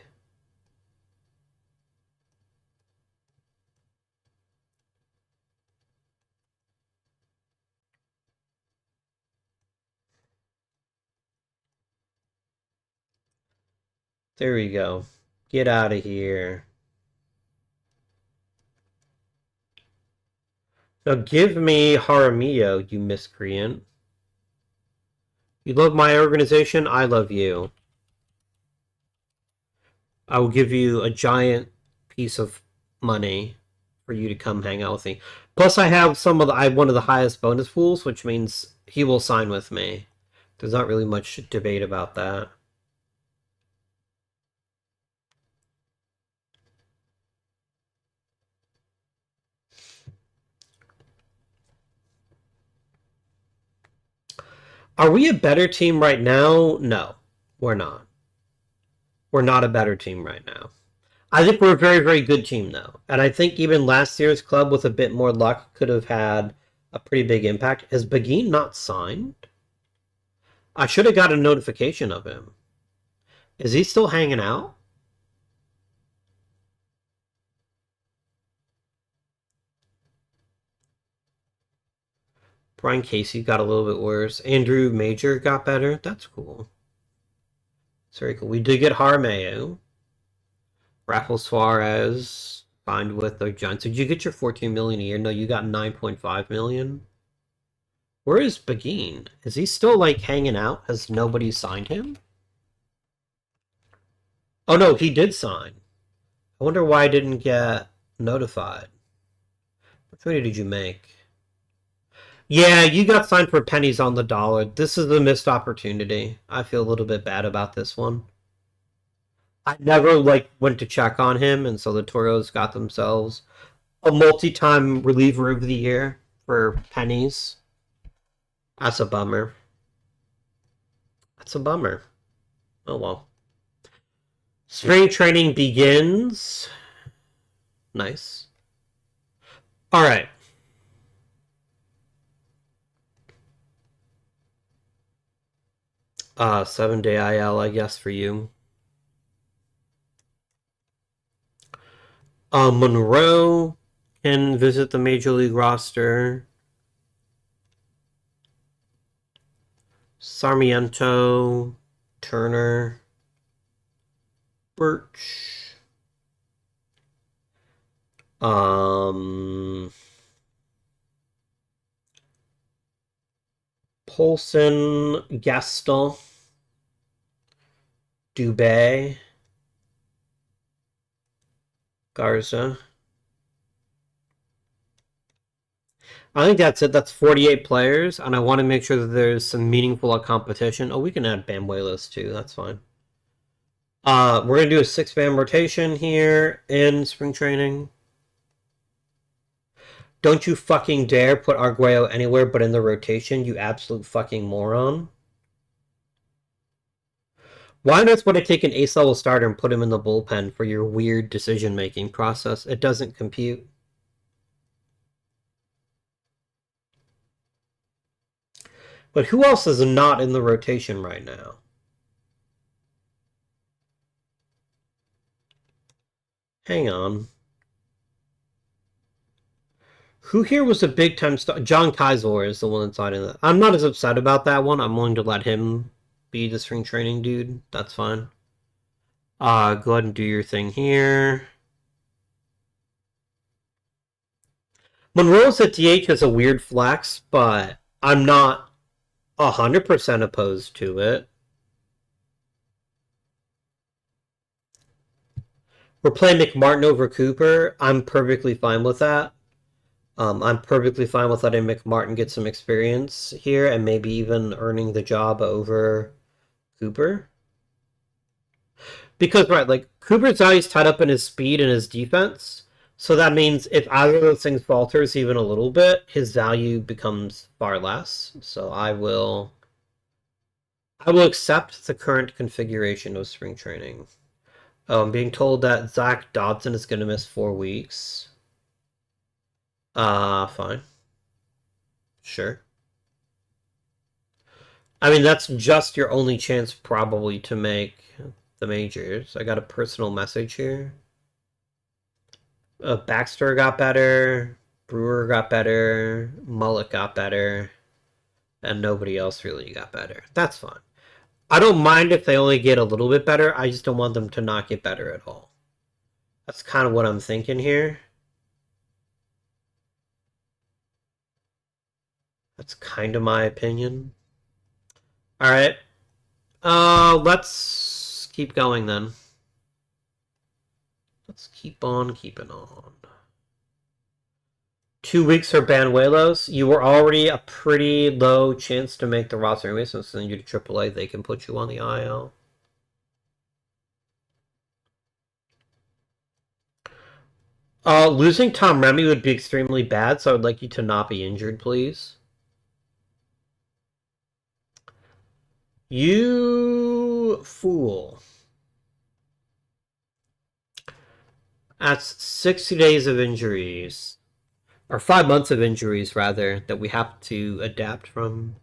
There we go. Get out of here. Now give me Jaramillo, you miscreant. You love my organization, I love you. I will give you a giant piece of money for you to come hang out with me. Plus, I have I have one of the highest bonus pools, which means he will sign with me. There's not really much debate about that. Are we a better team right now? No, we're not. We're not a better team right now. I think we're a very, very good team, though. And I think even last year's club, with a bit more luck, could have had a pretty big impact. Has Begin not signed? I should have got a notification of him. Is he still hanging out? Brian Casey got a little bit worse. Andrew Major got better. That's cool. It's very cool. We did get Jaramillo. Rafael Suarez signed with the Giants. Did you get your 14 million a year? No, you got 9.5 million. Where is Begin? Is he still like hanging out? Has nobody signed him? Oh no, he did sign. I wonder why I didn't get notified. Which way did you make? Yeah, you got signed for pennies on the dollar. This is the missed opportunity. I feel a little bit bad about this one. I never went to check on him, and so the Toros got themselves a multi-time reliever of the year for pennies. That's a bummer. That's a bummer. Oh well. Spring training begins. Nice. All right. 7-day IL, I guess, for you. Monroe can visit the Major League roster. Sarmiento, Turner, Birch. Polson, Gaston, Dubé, Garza. I think that's it. That's 48 players, and I want to make sure that there's some meaningful competition. Oh, we can add Bamuelas too. That's fine. We're gonna do a 6-man rotation here in spring training. Don't you fucking dare put Arguello anywhere but in the rotation, you absolute fucking moron. Why on earth would I take an ace-level starter and put him in the bullpen for your weird decision-making process? It doesn't compute. But who else is not in the rotation right now? Hang on. Who here was a big-time star? John Keisler is the one that's not in that. I'm not as upset about that one. I'm willing to let him be the spring training dude. That's fine. Go ahead and do your thing here. Monroe's at DH is a weird flex, but I'm not 100% opposed to it. We're playing McMartin over Cooper. I'm perfectly fine with that. I'm perfectly fine with letting McMartin get some experience here and maybe even earning the job over Cooper. Because, right, like, Cooper's always tied up in his speed and his defense. So that means if either of those things falters even a little bit, his value becomes far less. So I will accept the current configuration of spring training. Oh, I'm being told that Zach Dodson is going to miss 4 weeks. Fine. Sure. I mean, that's just your only chance probably to make the majors. I got a personal message here. Baxter got better, Brewer got better, Mullet got better, and nobody else really got better. That's fine. I don't mind if they only get a little bit better. I just don't want them to not get better at all. That's kind of what I'm thinking here. That's kind of my opinion. All right. Let's keep going then. Let's keep on keeping on. 2 weeks for Banuelos. You were already a pretty low chance to make the roster anyway, so send you to AAA, they can put you on the IL. Losing Tom Remy would be extremely bad, so I would like you to not be injured, please. You fool. That's 60 days of injuries. Or 5 months of injuries, rather, that we have to adapt from.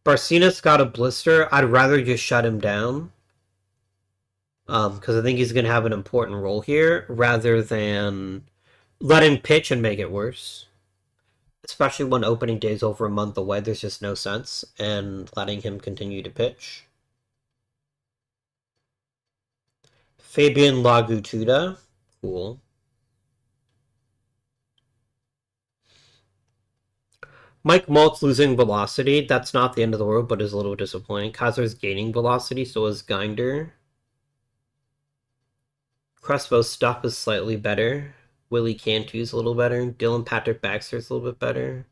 Barcenas got a blister. I'd rather just shut him down. Because I think he's going to have an important role here, rather than let him pitch and make it worse. Especially when opening day's over a month away, there's just no sense in letting him continue to pitch. Fabian Lagutuda. Cool. Mike Maltz losing velocity. That's not the end of the world, but is a little disappointing. Kaiser's gaining velocity, so is Ginder. Crespo's stuff is slightly better. Willie Cantu's a little better. Dylan Patrick Baxter's a little bit better.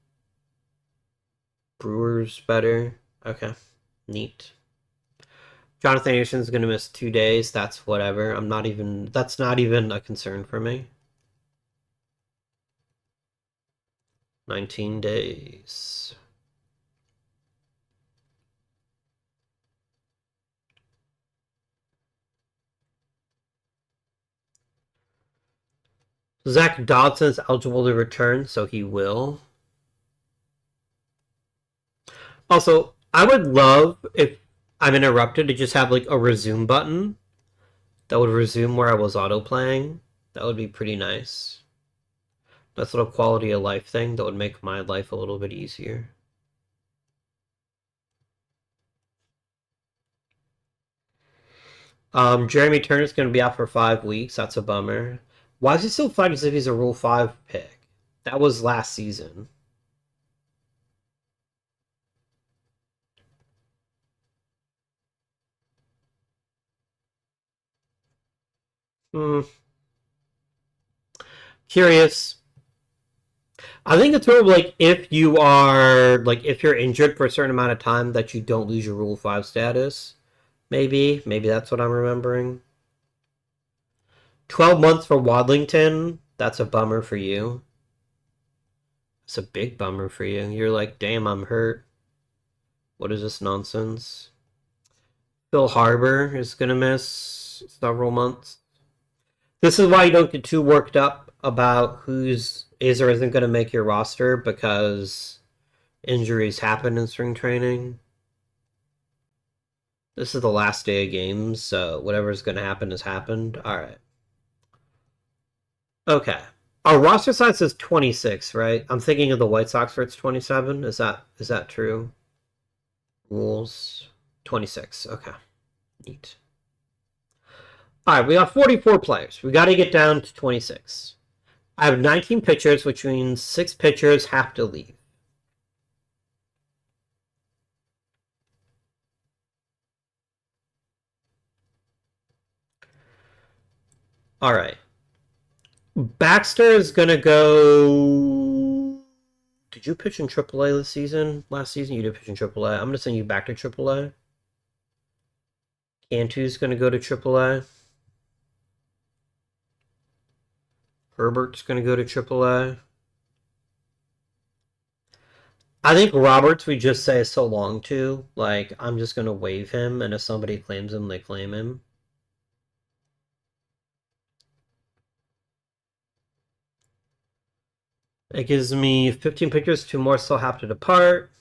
Brewer's better. Okay. Neat. Jonathan Anderson's going to miss 2 days. That's whatever. That's not even a concern for me. 19 days. Zach Dodson is eligible to return, so he will. Also, I would love if I'm interrupted to just have like a resume button that would resume where I was auto playing. That would be pretty nice. That's a little quality of life thing that would make my life a little bit easier. Jeremy Turner's going to be out for 5 weeks. That's a bummer. Why is he still fighting as if he's a Rule 5 pick? That was last season. Curious. I think it's sort of like if you're injured for a certain amount of time that you don't lose your Rule 5 status. Maybe that's what I'm remembering. 12 months for Wadlington. That's a bummer for you. It's a big bummer for you. You're like, damn, I'm hurt. What is this nonsense? Phil Harbor is going to miss several months. This is why you don't get too worked up about who's is or isn't going to make your roster, because injuries happen in spring training. This is the last day of games, so whatever's going to happen has happened. All right. Okay. Our roster size is 26, right? I'm thinking of the White Sox where it's 27. Is that true? Rules 26. Okay. Neat. All right, we got 44 players. We got to get down to 26. I have 19 pitchers, which means 6 pitchers have to leave. All right. Baxter is going to go. Did you pitch in AAA this season? Last season, you did pitch in AAA. I'm going to send you back to AAA. Cantu's going to go to AAA. Herbert's going to go to AAA. I think Roberts we just say so long to. Like, I'm just going to waive him, and if somebody claims him, they claim him. It gives me 15 pitchers, 2 more still have to depart.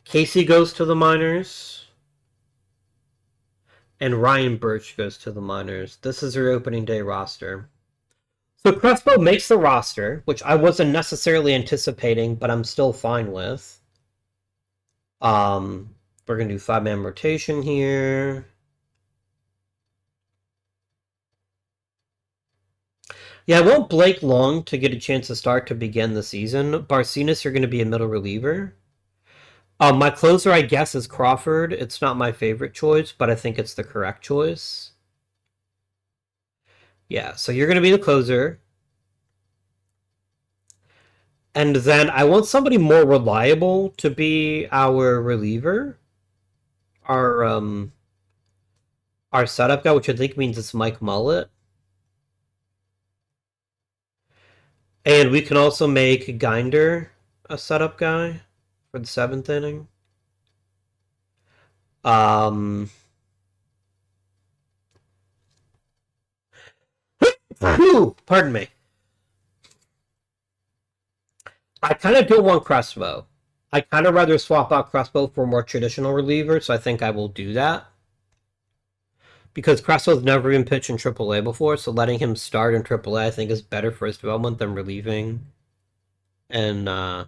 Casey goes to the minors. And Ryan Birch goes to the minors. This is your opening day roster. So Crespo makes the roster, which I wasn't necessarily anticipating, but I'm still fine with. We're going to do 5-man rotation here. Yeah, I want Blake Long to get a chance to start to begin the season. Barcinas, you're going to be a middle reliever. My closer, I guess, is Crawford. It's not my favorite choice, but I think it's the correct choice. Yeah, so you're going to be the closer. And then I want somebody more reliable to be our reliever. Our setup guy, which I think means it's Mike Mullet. And we can also make Ginder a setup guy for the 7th inning. Pardon me. I kind of don't want Crespo. I kind of rather swap out Crespo for a more traditional reliever, so I think I will do that. Because Crespo's never been pitched in AAA before, so letting him start in AAA I think is better for his development than relieving in AA.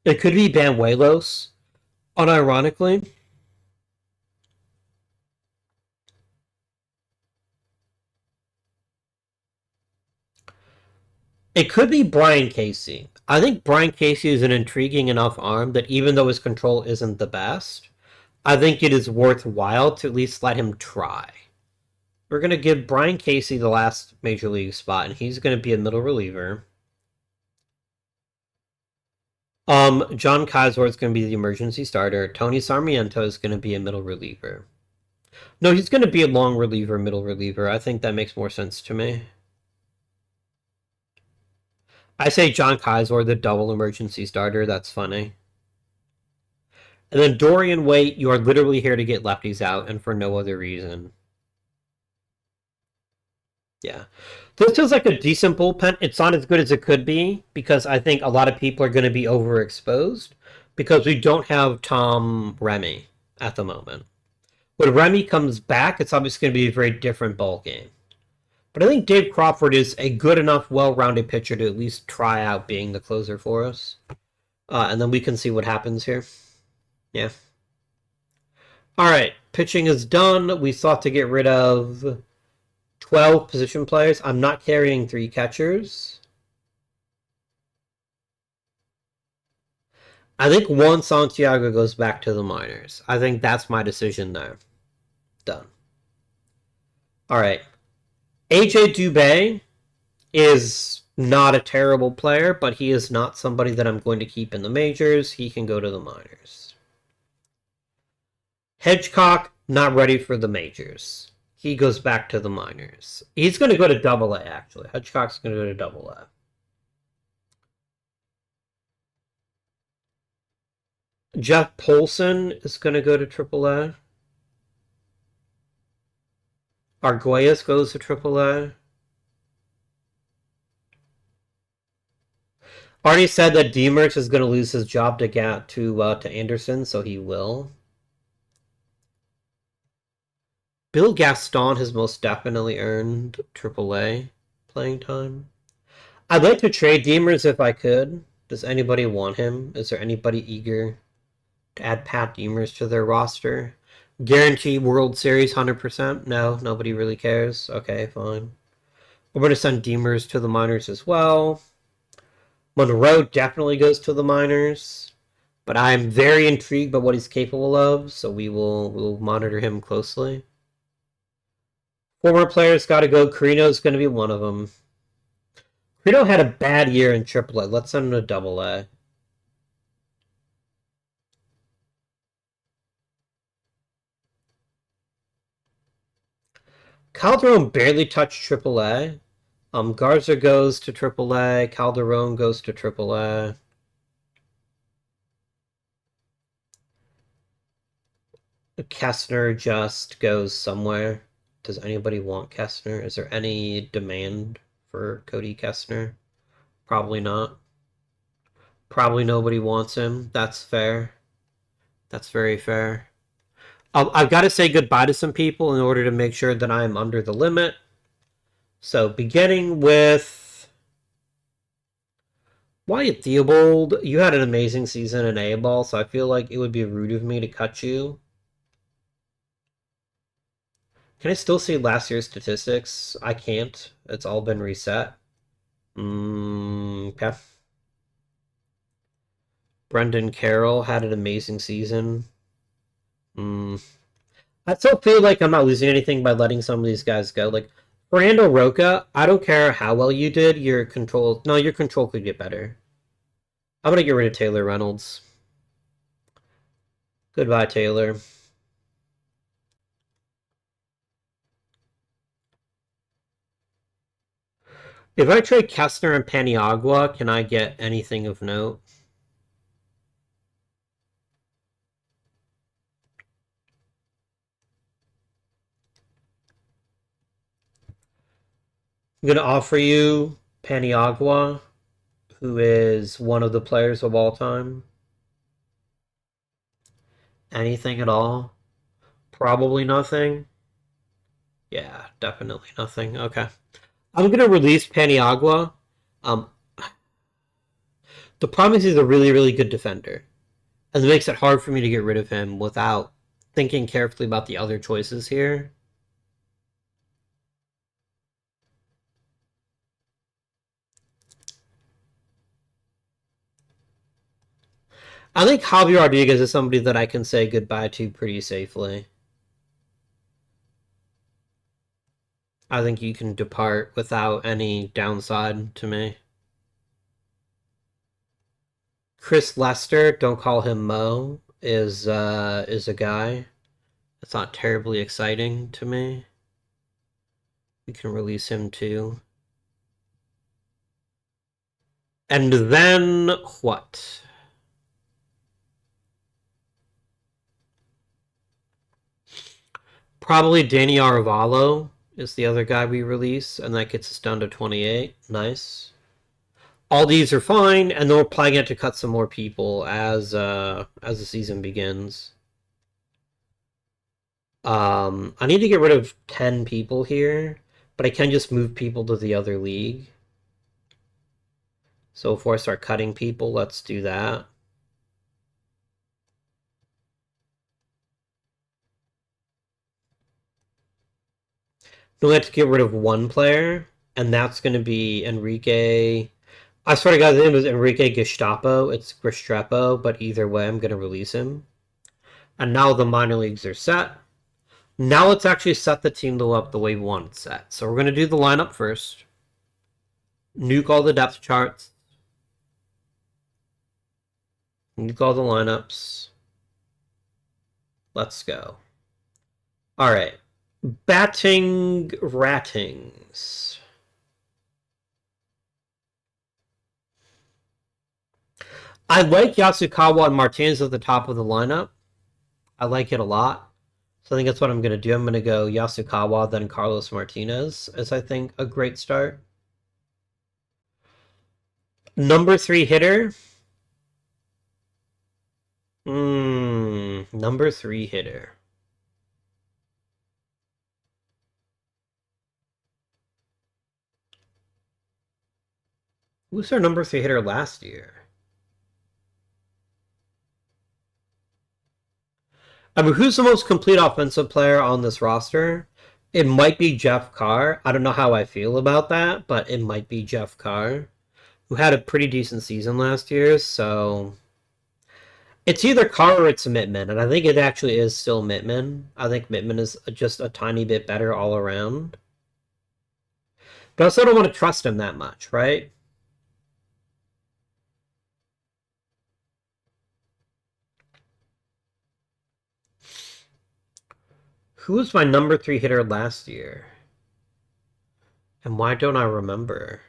It could be Banuelos, unironically. It could be Brian Casey. I think Brian Casey is an intriguing enough arm that even though his control isn't the best, I think it is worthwhile to at least let him try. We're going to give Brian Casey the last major league spot, and he's going to be a middle reliever. John Kaiser is going to be the emergency starter. Tony Sarmiento is going to be a middle reliever. No, he's going to be a long reliever, middle reliever. I think that makes more sense to me. I say John Kaiser, the double emergency starter. That's funny. And then Dorian Waite, you are literally here to get lefties out and for no other reason. Yeah. This feels like a decent bullpen. It's not as good as it could be because I think a lot of people are going to be overexposed because we don't have Tom Remy at the moment. When Remy comes back, it's obviously going to be a very different ball game. But I think Dave Crawford is a good enough, well-rounded pitcher to at least try out being the closer for us. And then we can see what happens here. Yeah. All right. Pitching is done. We sought to get rid of 12 position players. I'm not carrying 3 catchers. I think Juan Santiago goes back to the minors. I think that's my decision there. Done. All right. AJ Dubé is not a terrible player, but he is not somebody that I'm going to keep in the majors. He can go to the minors. Hedgecock, not ready for the majors. He goes back to the minors. He's going to go to AA, actually. Hedgecock's going to go to AA. Jeff Polson is going to go to AAA. Arguelles goes to AAA. Already said that Demers is going to lose his job to Anderson, so he will. Bill Gaston has most definitely earned AAA playing time. I'd like to trade Demers if I could. Does anybody want him? Is there anybody eager to add Pat Demers to their roster? Guarantee World Series 100%? No, nobody really cares. Okay, fine. We're going to send Demers to the minors as well. Monroe definitely goes to the minors, but I'm very intrigued by what he's capable of, so we'll monitor him closely. Former players got to go. Carino's going to be one of them. Carino had a bad year in AAA. Let's send him to AA. Calderon barely touched AAA. Garza goes to AAA. Calderon goes to AAA. Kessner just goes somewhere. Does anybody want Kessner? Is there any demand for Cody Kessner? Probably not. Probably nobody wants him. That's fair. That's very fair. I've got to say goodbye to some people in order to make sure that I'm under the limit. So beginning with Wyatt Theobald, you had an amazing season in A-ball, so I feel like it would be rude of me to cut you. Can I still see last year's statistics? I can't. It's all been reset. Okay. Brendan Carroll had an amazing season. I still feel like I'm not losing anything by letting some of these guys go. Like, Fernando Roca, I don't care how well you did, your control could get better. I'm gonna get rid of Taylor Reynolds. Goodbye, Taylor. If I trade Kessner and Paniagua, can I get anything of note? I'm gonna offer you Paniagua, who is one of the players of all time. Anything at all? Probably nothing. Yeah, definitely nothing. Okay. I'm gonna release Paniagua. Um, the problem is he's a really, really good defender. And it makes it hard for me to get rid of him without thinking carefully about the other choices here. I think Javier Rodriguez is somebody that I can say goodbye to pretty safely. I think you can depart without any downside to me. Chris Lester, don't call him Mo, is a guy. It's not terribly exciting to me. We can release him too. And then what? Probably Danny Arevalo is the other guy we release, and that gets us down to 28. Nice. All these are fine, and then we're planning to cut some more people as the season begins. I need to get rid of 10 people here, but I can just move people to the other league. So before I start cutting people, let's do that. Then we have to get rid of one player, and that's going to be Enrique. I swear to God, his name was Enrique Gestapo. It's Gestapo, but either way, I'm going to release him. And now the minor leagues are set. Now let's actually set the team up the way we want it set. So we're going to do the lineup first. Nuke all the depth charts. Nuke all the lineups. Let's go. All right. Batting Rattings. I like Yasukawa and Martinez at the top of the lineup. I like it a lot. So I think that's what I'm going to do. I'm going to go Yasukawa, then Carlos Martinez as I think a great start. Number 3 hitter. Number 3 hitter. Who's our number 3 hitter last year? I mean, who's the most complete offensive player on this roster? It might be Jeff Carr. I don't know how I feel about that, but it might be Jeff Carr, who had a pretty decent season last year. So it's either Carr or it's Mittman, and I think it actually is still Mittman. I think Mittman is just a tiny bit better all around. But I also don't want to trust him that much, right? Who was my number 3 hitter last year? And why don't I remember?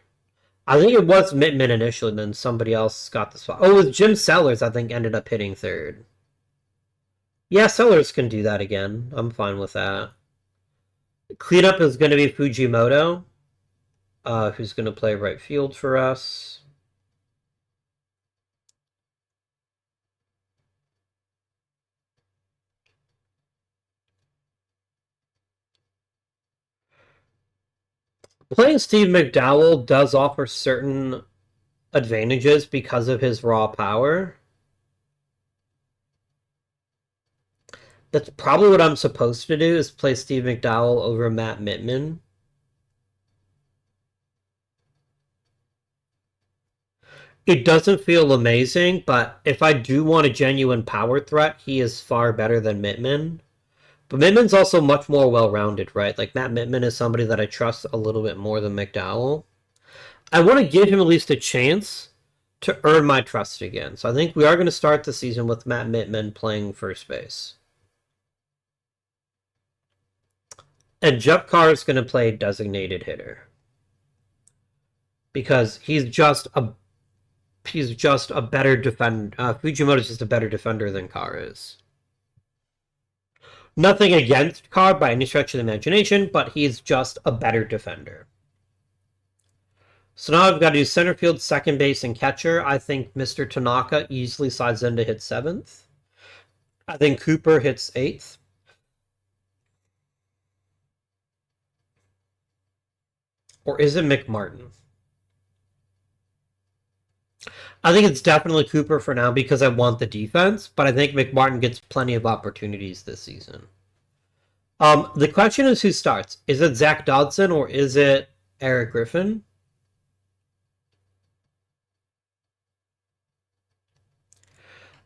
I think it was Mittman initially, then somebody else got the spot. Oh, it was Jim Sellers, I think, ended up hitting third. Yeah, Sellers can do that again. I'm fine with that. Cleanup is going to be Fujimoto, who's going to play right field for us. Playing Steve McDowell does offer certain advantages because of his raw power. That's probably what I'm supposed to do, is play Steve McDowell over Matt Mittman. It doesn't feel amazing, but if I do want a genuine power threat, he is far better than Mittman. But Mittman's also much more well-rounded, right? Like, Matt Mittman is somebody that I trust a little bit more than McDowell. I want to give him at least a chance to earn my trust again. So I think we are going to start the season with Matt Mittman playing first base. And Jeff Carr is going to play designated hitter. Because he's just a better defender. Fujimoto's just a better defender than Carr is. Nothing against Carr by any stretch of the imagination, but he's just a better defender. So now I've got to do center field, second base, and catcher. I think Mr. Tanaka easily slides in to hit 7th. I think Cooper hits 8th. Or is it McMartin? I think it's definitely Cooper for now because I want the defense, but I think McMartin gets plenty of opportunities this season. The question is who starts. Is it Zach Dodson or is it Eric Griffin?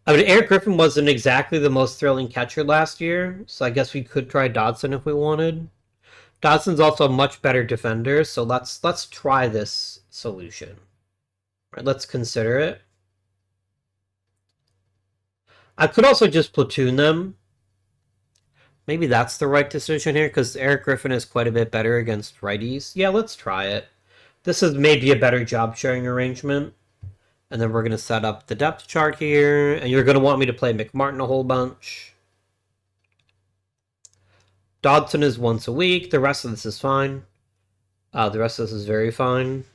I mean, Eric Griffin wasn't exactly the most thrilling catcher last year, so I guess we could try Dodson if we wanted. Dodson's also a much better defender, so let's try this solution. Right, let's consider it. I could also just platoon them. Maybe that's the right decision here, because Eric Griffin is quite a bit better against righties. Yeah, let's try it. This is maybe a better job sharing arrangement. And then we're going to set up the depth chart here. And you're going to want me to play McMartin a whole bunch. Dodson is once a week. The rest of this is fine. The rest of this is very fine.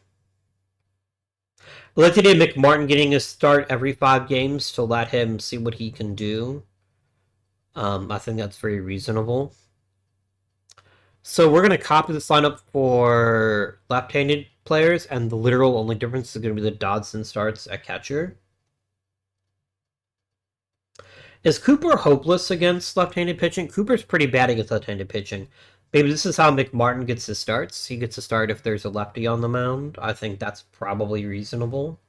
I like the idea of McMartin getting a start every 5 games to let him see what he can do. I think that's very reasonable. So we're going to copy this lineup for left-handed players, and the literal only difference is going to be that Dodson starts at catcher. Is Cooper hopeless against left-handed pitching? Cooper's pretty bad against left-handed pitching. Maybe this is how McMartin gets his starts. He gets a start if there's a lefty on the mound. I think that's probably reasonable.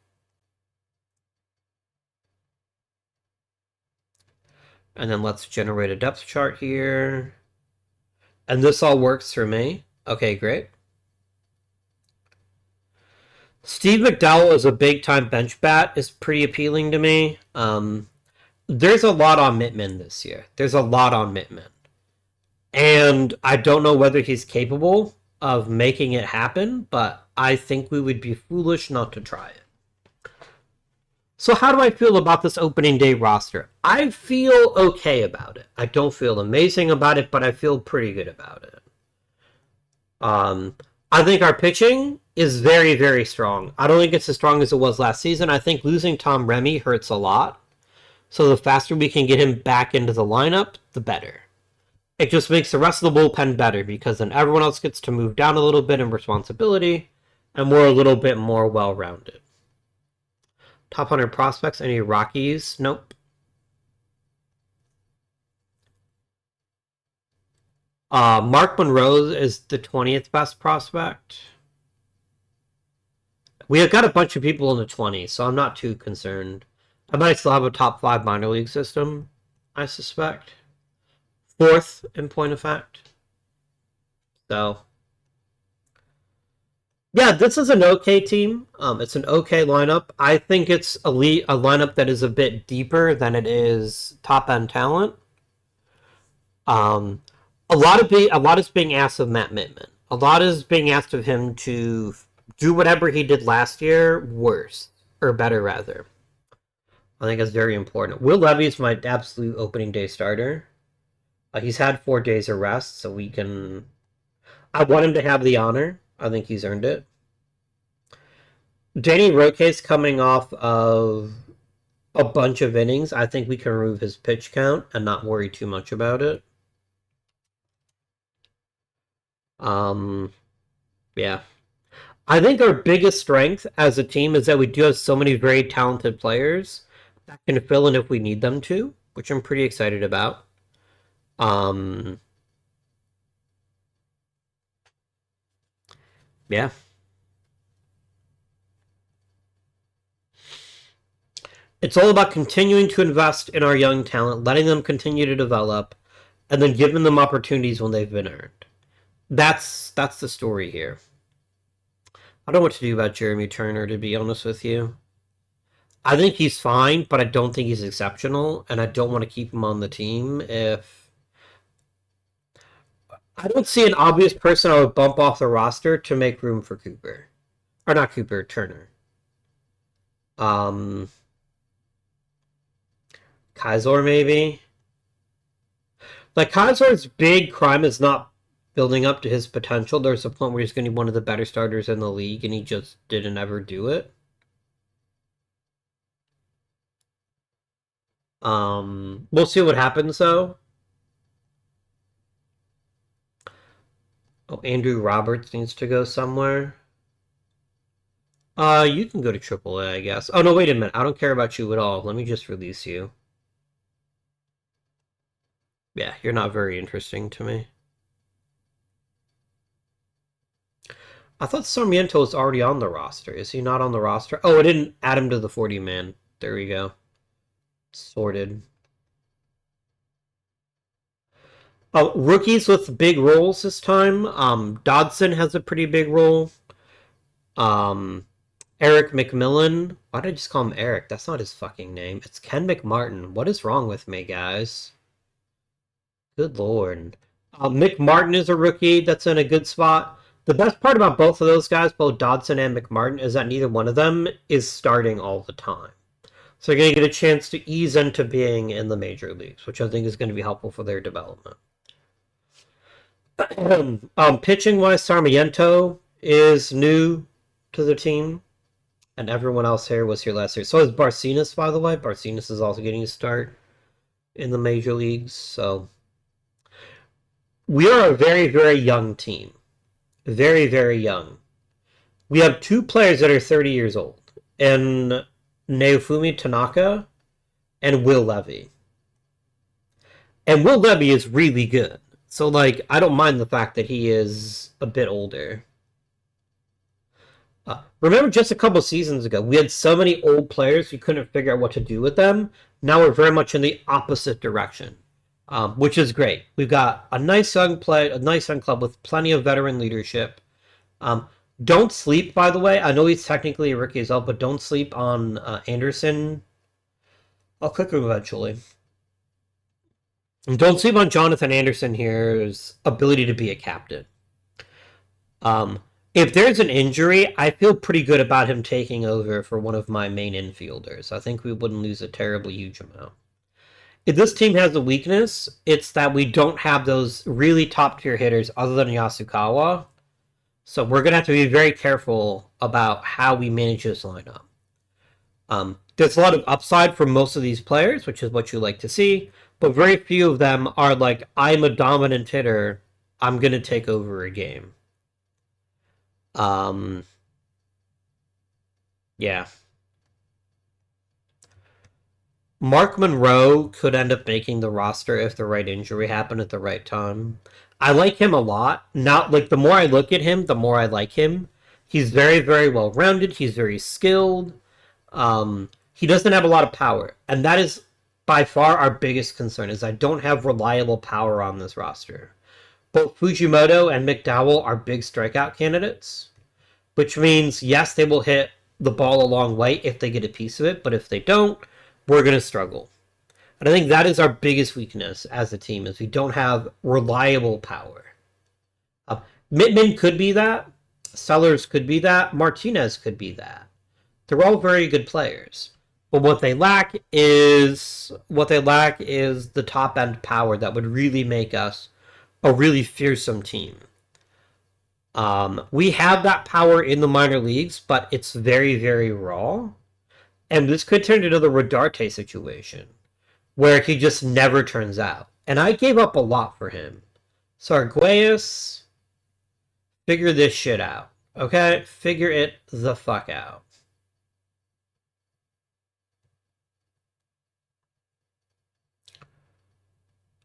And then let's generate a depth chart here. And this all works for me. Okay, great. Steve McDowell as a big-time bench bat is pretty appealing to me. There's a lot on Mittman this year. There's a lot on Mittman. And I don't know whether he's capable of making it happen, but I think we would be foolish not to try it. So how do I feel about this opening day roster? I feel okay about it. I don't feel amazing about it, but I feel pretty good about it. I think our pitching is very, very strong. I don't think it's as strong as it was last season. I think losing Tom Remy hurts a lot. So the faster we can get him back into the lineup, the better. It just makes the rest of the bullpen better because then everyone else gets to move down a little bit in responsibility and we're a little bit more well-rounded. Top 100 prospects, any Rockies? Nope. Mark Monroe is the 20th best prospect. We have got a bunch of people in the 20s, so I'm not too concerned. I might still have a top 5 minor league system, I suspect. Fourth, in point of fact. So, yeah, this is an okay team. It's an okay lineup. I think it's a lineup that is a bit deeper than it is top end talent. Um, a lot is being asked of Matt Mittman. A lot is being asked of him to do whatever he did last year worse or better rather. I think that's very important. Will Levy is my absolute opening day starter. He's had 4 days of rest, so we can. I want him to have the honor. I think he's earned it. Danny Roque's coming off of a bunch of innings. I think we can remove his pitch count and not worry too much about it. Yeah. I think our biggest strength as a team is that we do have so many very talented players that can fill in if we need them to, which I'm pretty excited about. Yeah. It's all about continuing to invest in our young talent, letting them continue to develop, and then giving them opportunities when they've been earned. That's the story here. I don't know what to do about Jeremy Turner, to be honest with you. I think he's fine, but I don't think he's exceptional, and I don't want to keep him on the team if I don't see an obvious person I would bump off the roster to make room for Cooper. Or not Cooper, Turner. Um Kaiser maybe. Like Kaiser's big crime is not building up to his potential. There's a point where he's going to be one of the better starters in the league, and he just didn't ever do it. We'll see what happens though. Oh, Andrew Roberts needs to go somewhere. You can go to AAA, I guess. Oh no, wait a minute. I don't care about you at all. Let me just release you. Yeah, you're not very interesting to me. I thought Sarmiento was already on the roster. Is he not on the roster? Oh, I didn't add him to the 40-man. There we go. Sorted. Rookies with big roles this time. Dodson has a pretty big role. Eric McMillan. Why did I just call him Eric? That's not his fucking name. It's Ken McMartin. What is wrong with me, guys? Good lord. Mick Martin is a rookie that's in a good spot. The best part about both of those guys, both Dodson and McMartin, is that neither one of them is starting all the time. So they're going to get a chance to ease into being in the major leagues, which I think is going to be helpful for their development. Pitching-wise, Sarmiento is new to the team, and everyone else here was here last year. So is Barcinas, by the way. Barcinas is also getting a start in the major leagues, so we are a very, very young team. Very, very young. We have 2 players that are 30 years old, and Naofumi Tanaka and Will Levy. And Will Levy is really good. So, like, I don't mind the fact that he is a bit older. Remember just a couple seasons ago, we had so many old players we couldn't figure out what to do with them. Now we're very much in the opposite direction, which is great. We've got a nice young club with plenty of veteran leadership. Don't sleep, by the way. I know he's technically a rookie as well, but don't sleep on Anderson. I'll click him eventually. And don't sleep on Jonathan Anderson here's ability to be a captain. If there's an injury, I feel pretty good about him taking over for one of my main infielders. I think we wouldn't lose a terribly huge amount. If this team has a weakness, it's that we don't have those really top-tier hitters other than Yasukawa. So we're going to have to be very careful about how we manage this lineup. There's a lot of upside for most of these players, which is what you like to see, but very few of them are like, I'm a dominant hitter, I'm going to take over a game. Yeah. Mark Monroe could end up making the roster if the right injury happened at the right time. I like him a lot. Not like the more I look at him, the more I like him. He's very, very well rounded. He's very skilled. He doesn't have a lot of power, and that is by far our biggest concern. Is I don't have reliable power on this roster. Both Fujimoto and McDowell are big strikeout candidates, which means yes, they will hit the ball a long way if they get a piece of it, but if they don't, we're going to struggle. And I think that is our biggest weakness as a team is we don't have reliable power. Mittman could be that. Sellers could be that. Martinez could be that. They're all very good players. But what they lack is the top end power that would really make us a really fearsome team. We have that power in the minor leagues, but it's very, very raw. And this could turn into the Rodarte situation, where he just never turns out. And I gave up a lot for him. So Arguelles, figure this shit out. Okay? Figure it the fuck out.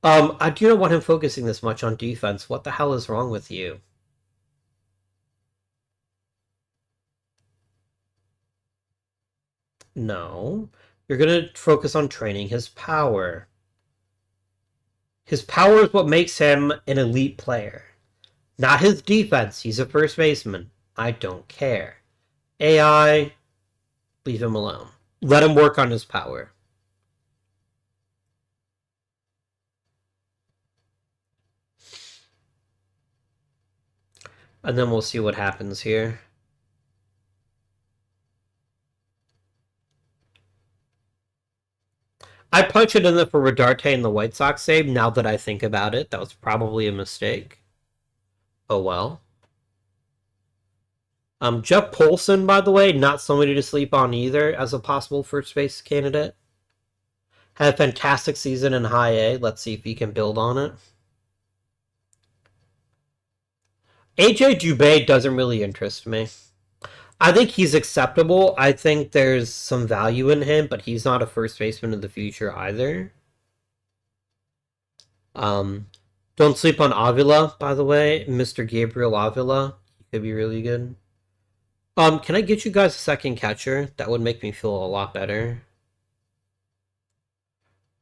I do not want him focusing this much on defense. What the hell is wrong with you? No. You're going to focus on training his power. His power is what makes him an elite player. Not his defense. He's a first baseman. I don't care. AI, leave him alone. Let him work on his power. And then we'll see what happens here. I punched it in there for Rodarte in the White Sox save. Now that I think about it, that was probably a mistake. Oh well. Jeff Polson, by the way, not somebody to sleep on either as a possible first base candidate. Had a fantastic season in high A. Let's see if he can build on it. AJ Dubé doesn't really interest me. I think he's acceptable. I think there's some value in him, but he's not a first baseman of the future either. Don't sleep on Avila, by the way. Mr. Gabriel Avila. He could be really good. Can I get you guys a second catcher? That would make me feel a lot better.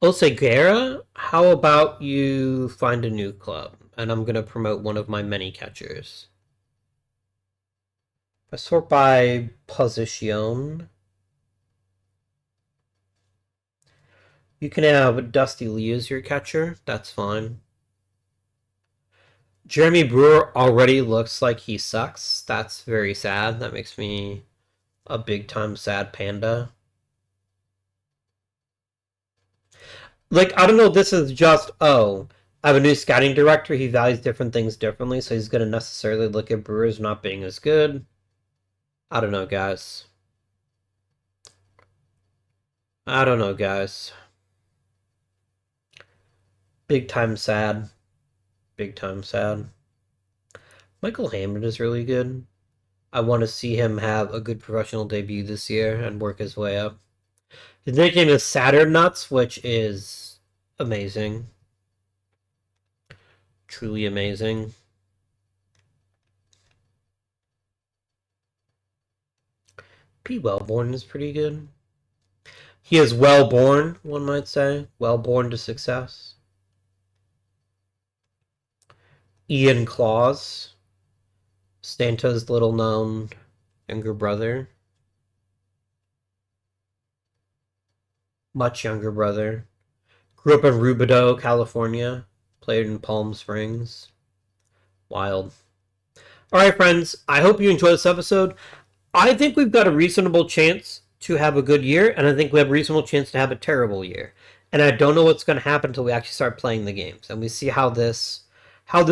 Oseguera, how about you find a new club? And I'm going to promote one of my many catchers. I sort by position. You can have Dusty Lee as your catcher. That's fine. Jeremy Brewer already looks like he sucks. That's very sad. That makes me a big-time sad panda. Like, I don't know, this is just, oh, I have a new scouting director. He values different things differently, so he's going to necessarily look at Brewers not being as good. I don't know, guys. I don't know, guys. Big time sad. Big time sad. Michael Hammond is really good. I want to see him have a good professional debut this year and work his way up. His nickname is Saturn Nuts, which is amazing. Truly amazing. P. Wellborn is pretty good. He is well-born, one might say. Well-born to success. Ian Claus. Santa's little-known younger brother. Much younger brother. Grew up in Rubidoux, California. Played in Palm Springs. Wild. Alright, friends. I hope you enjoyed this episode. I think we've got a reasonable chance to have a good year, and I think we have a reasonable chance to have a terrible year. And I don't know what's going to happen until we actually start playing the games, and we see how this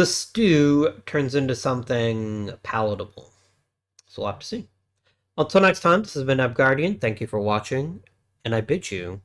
stew turns into something palatable. So we'll have to see. Until next time, this has been Guardian. Thank you for watching, and I bid you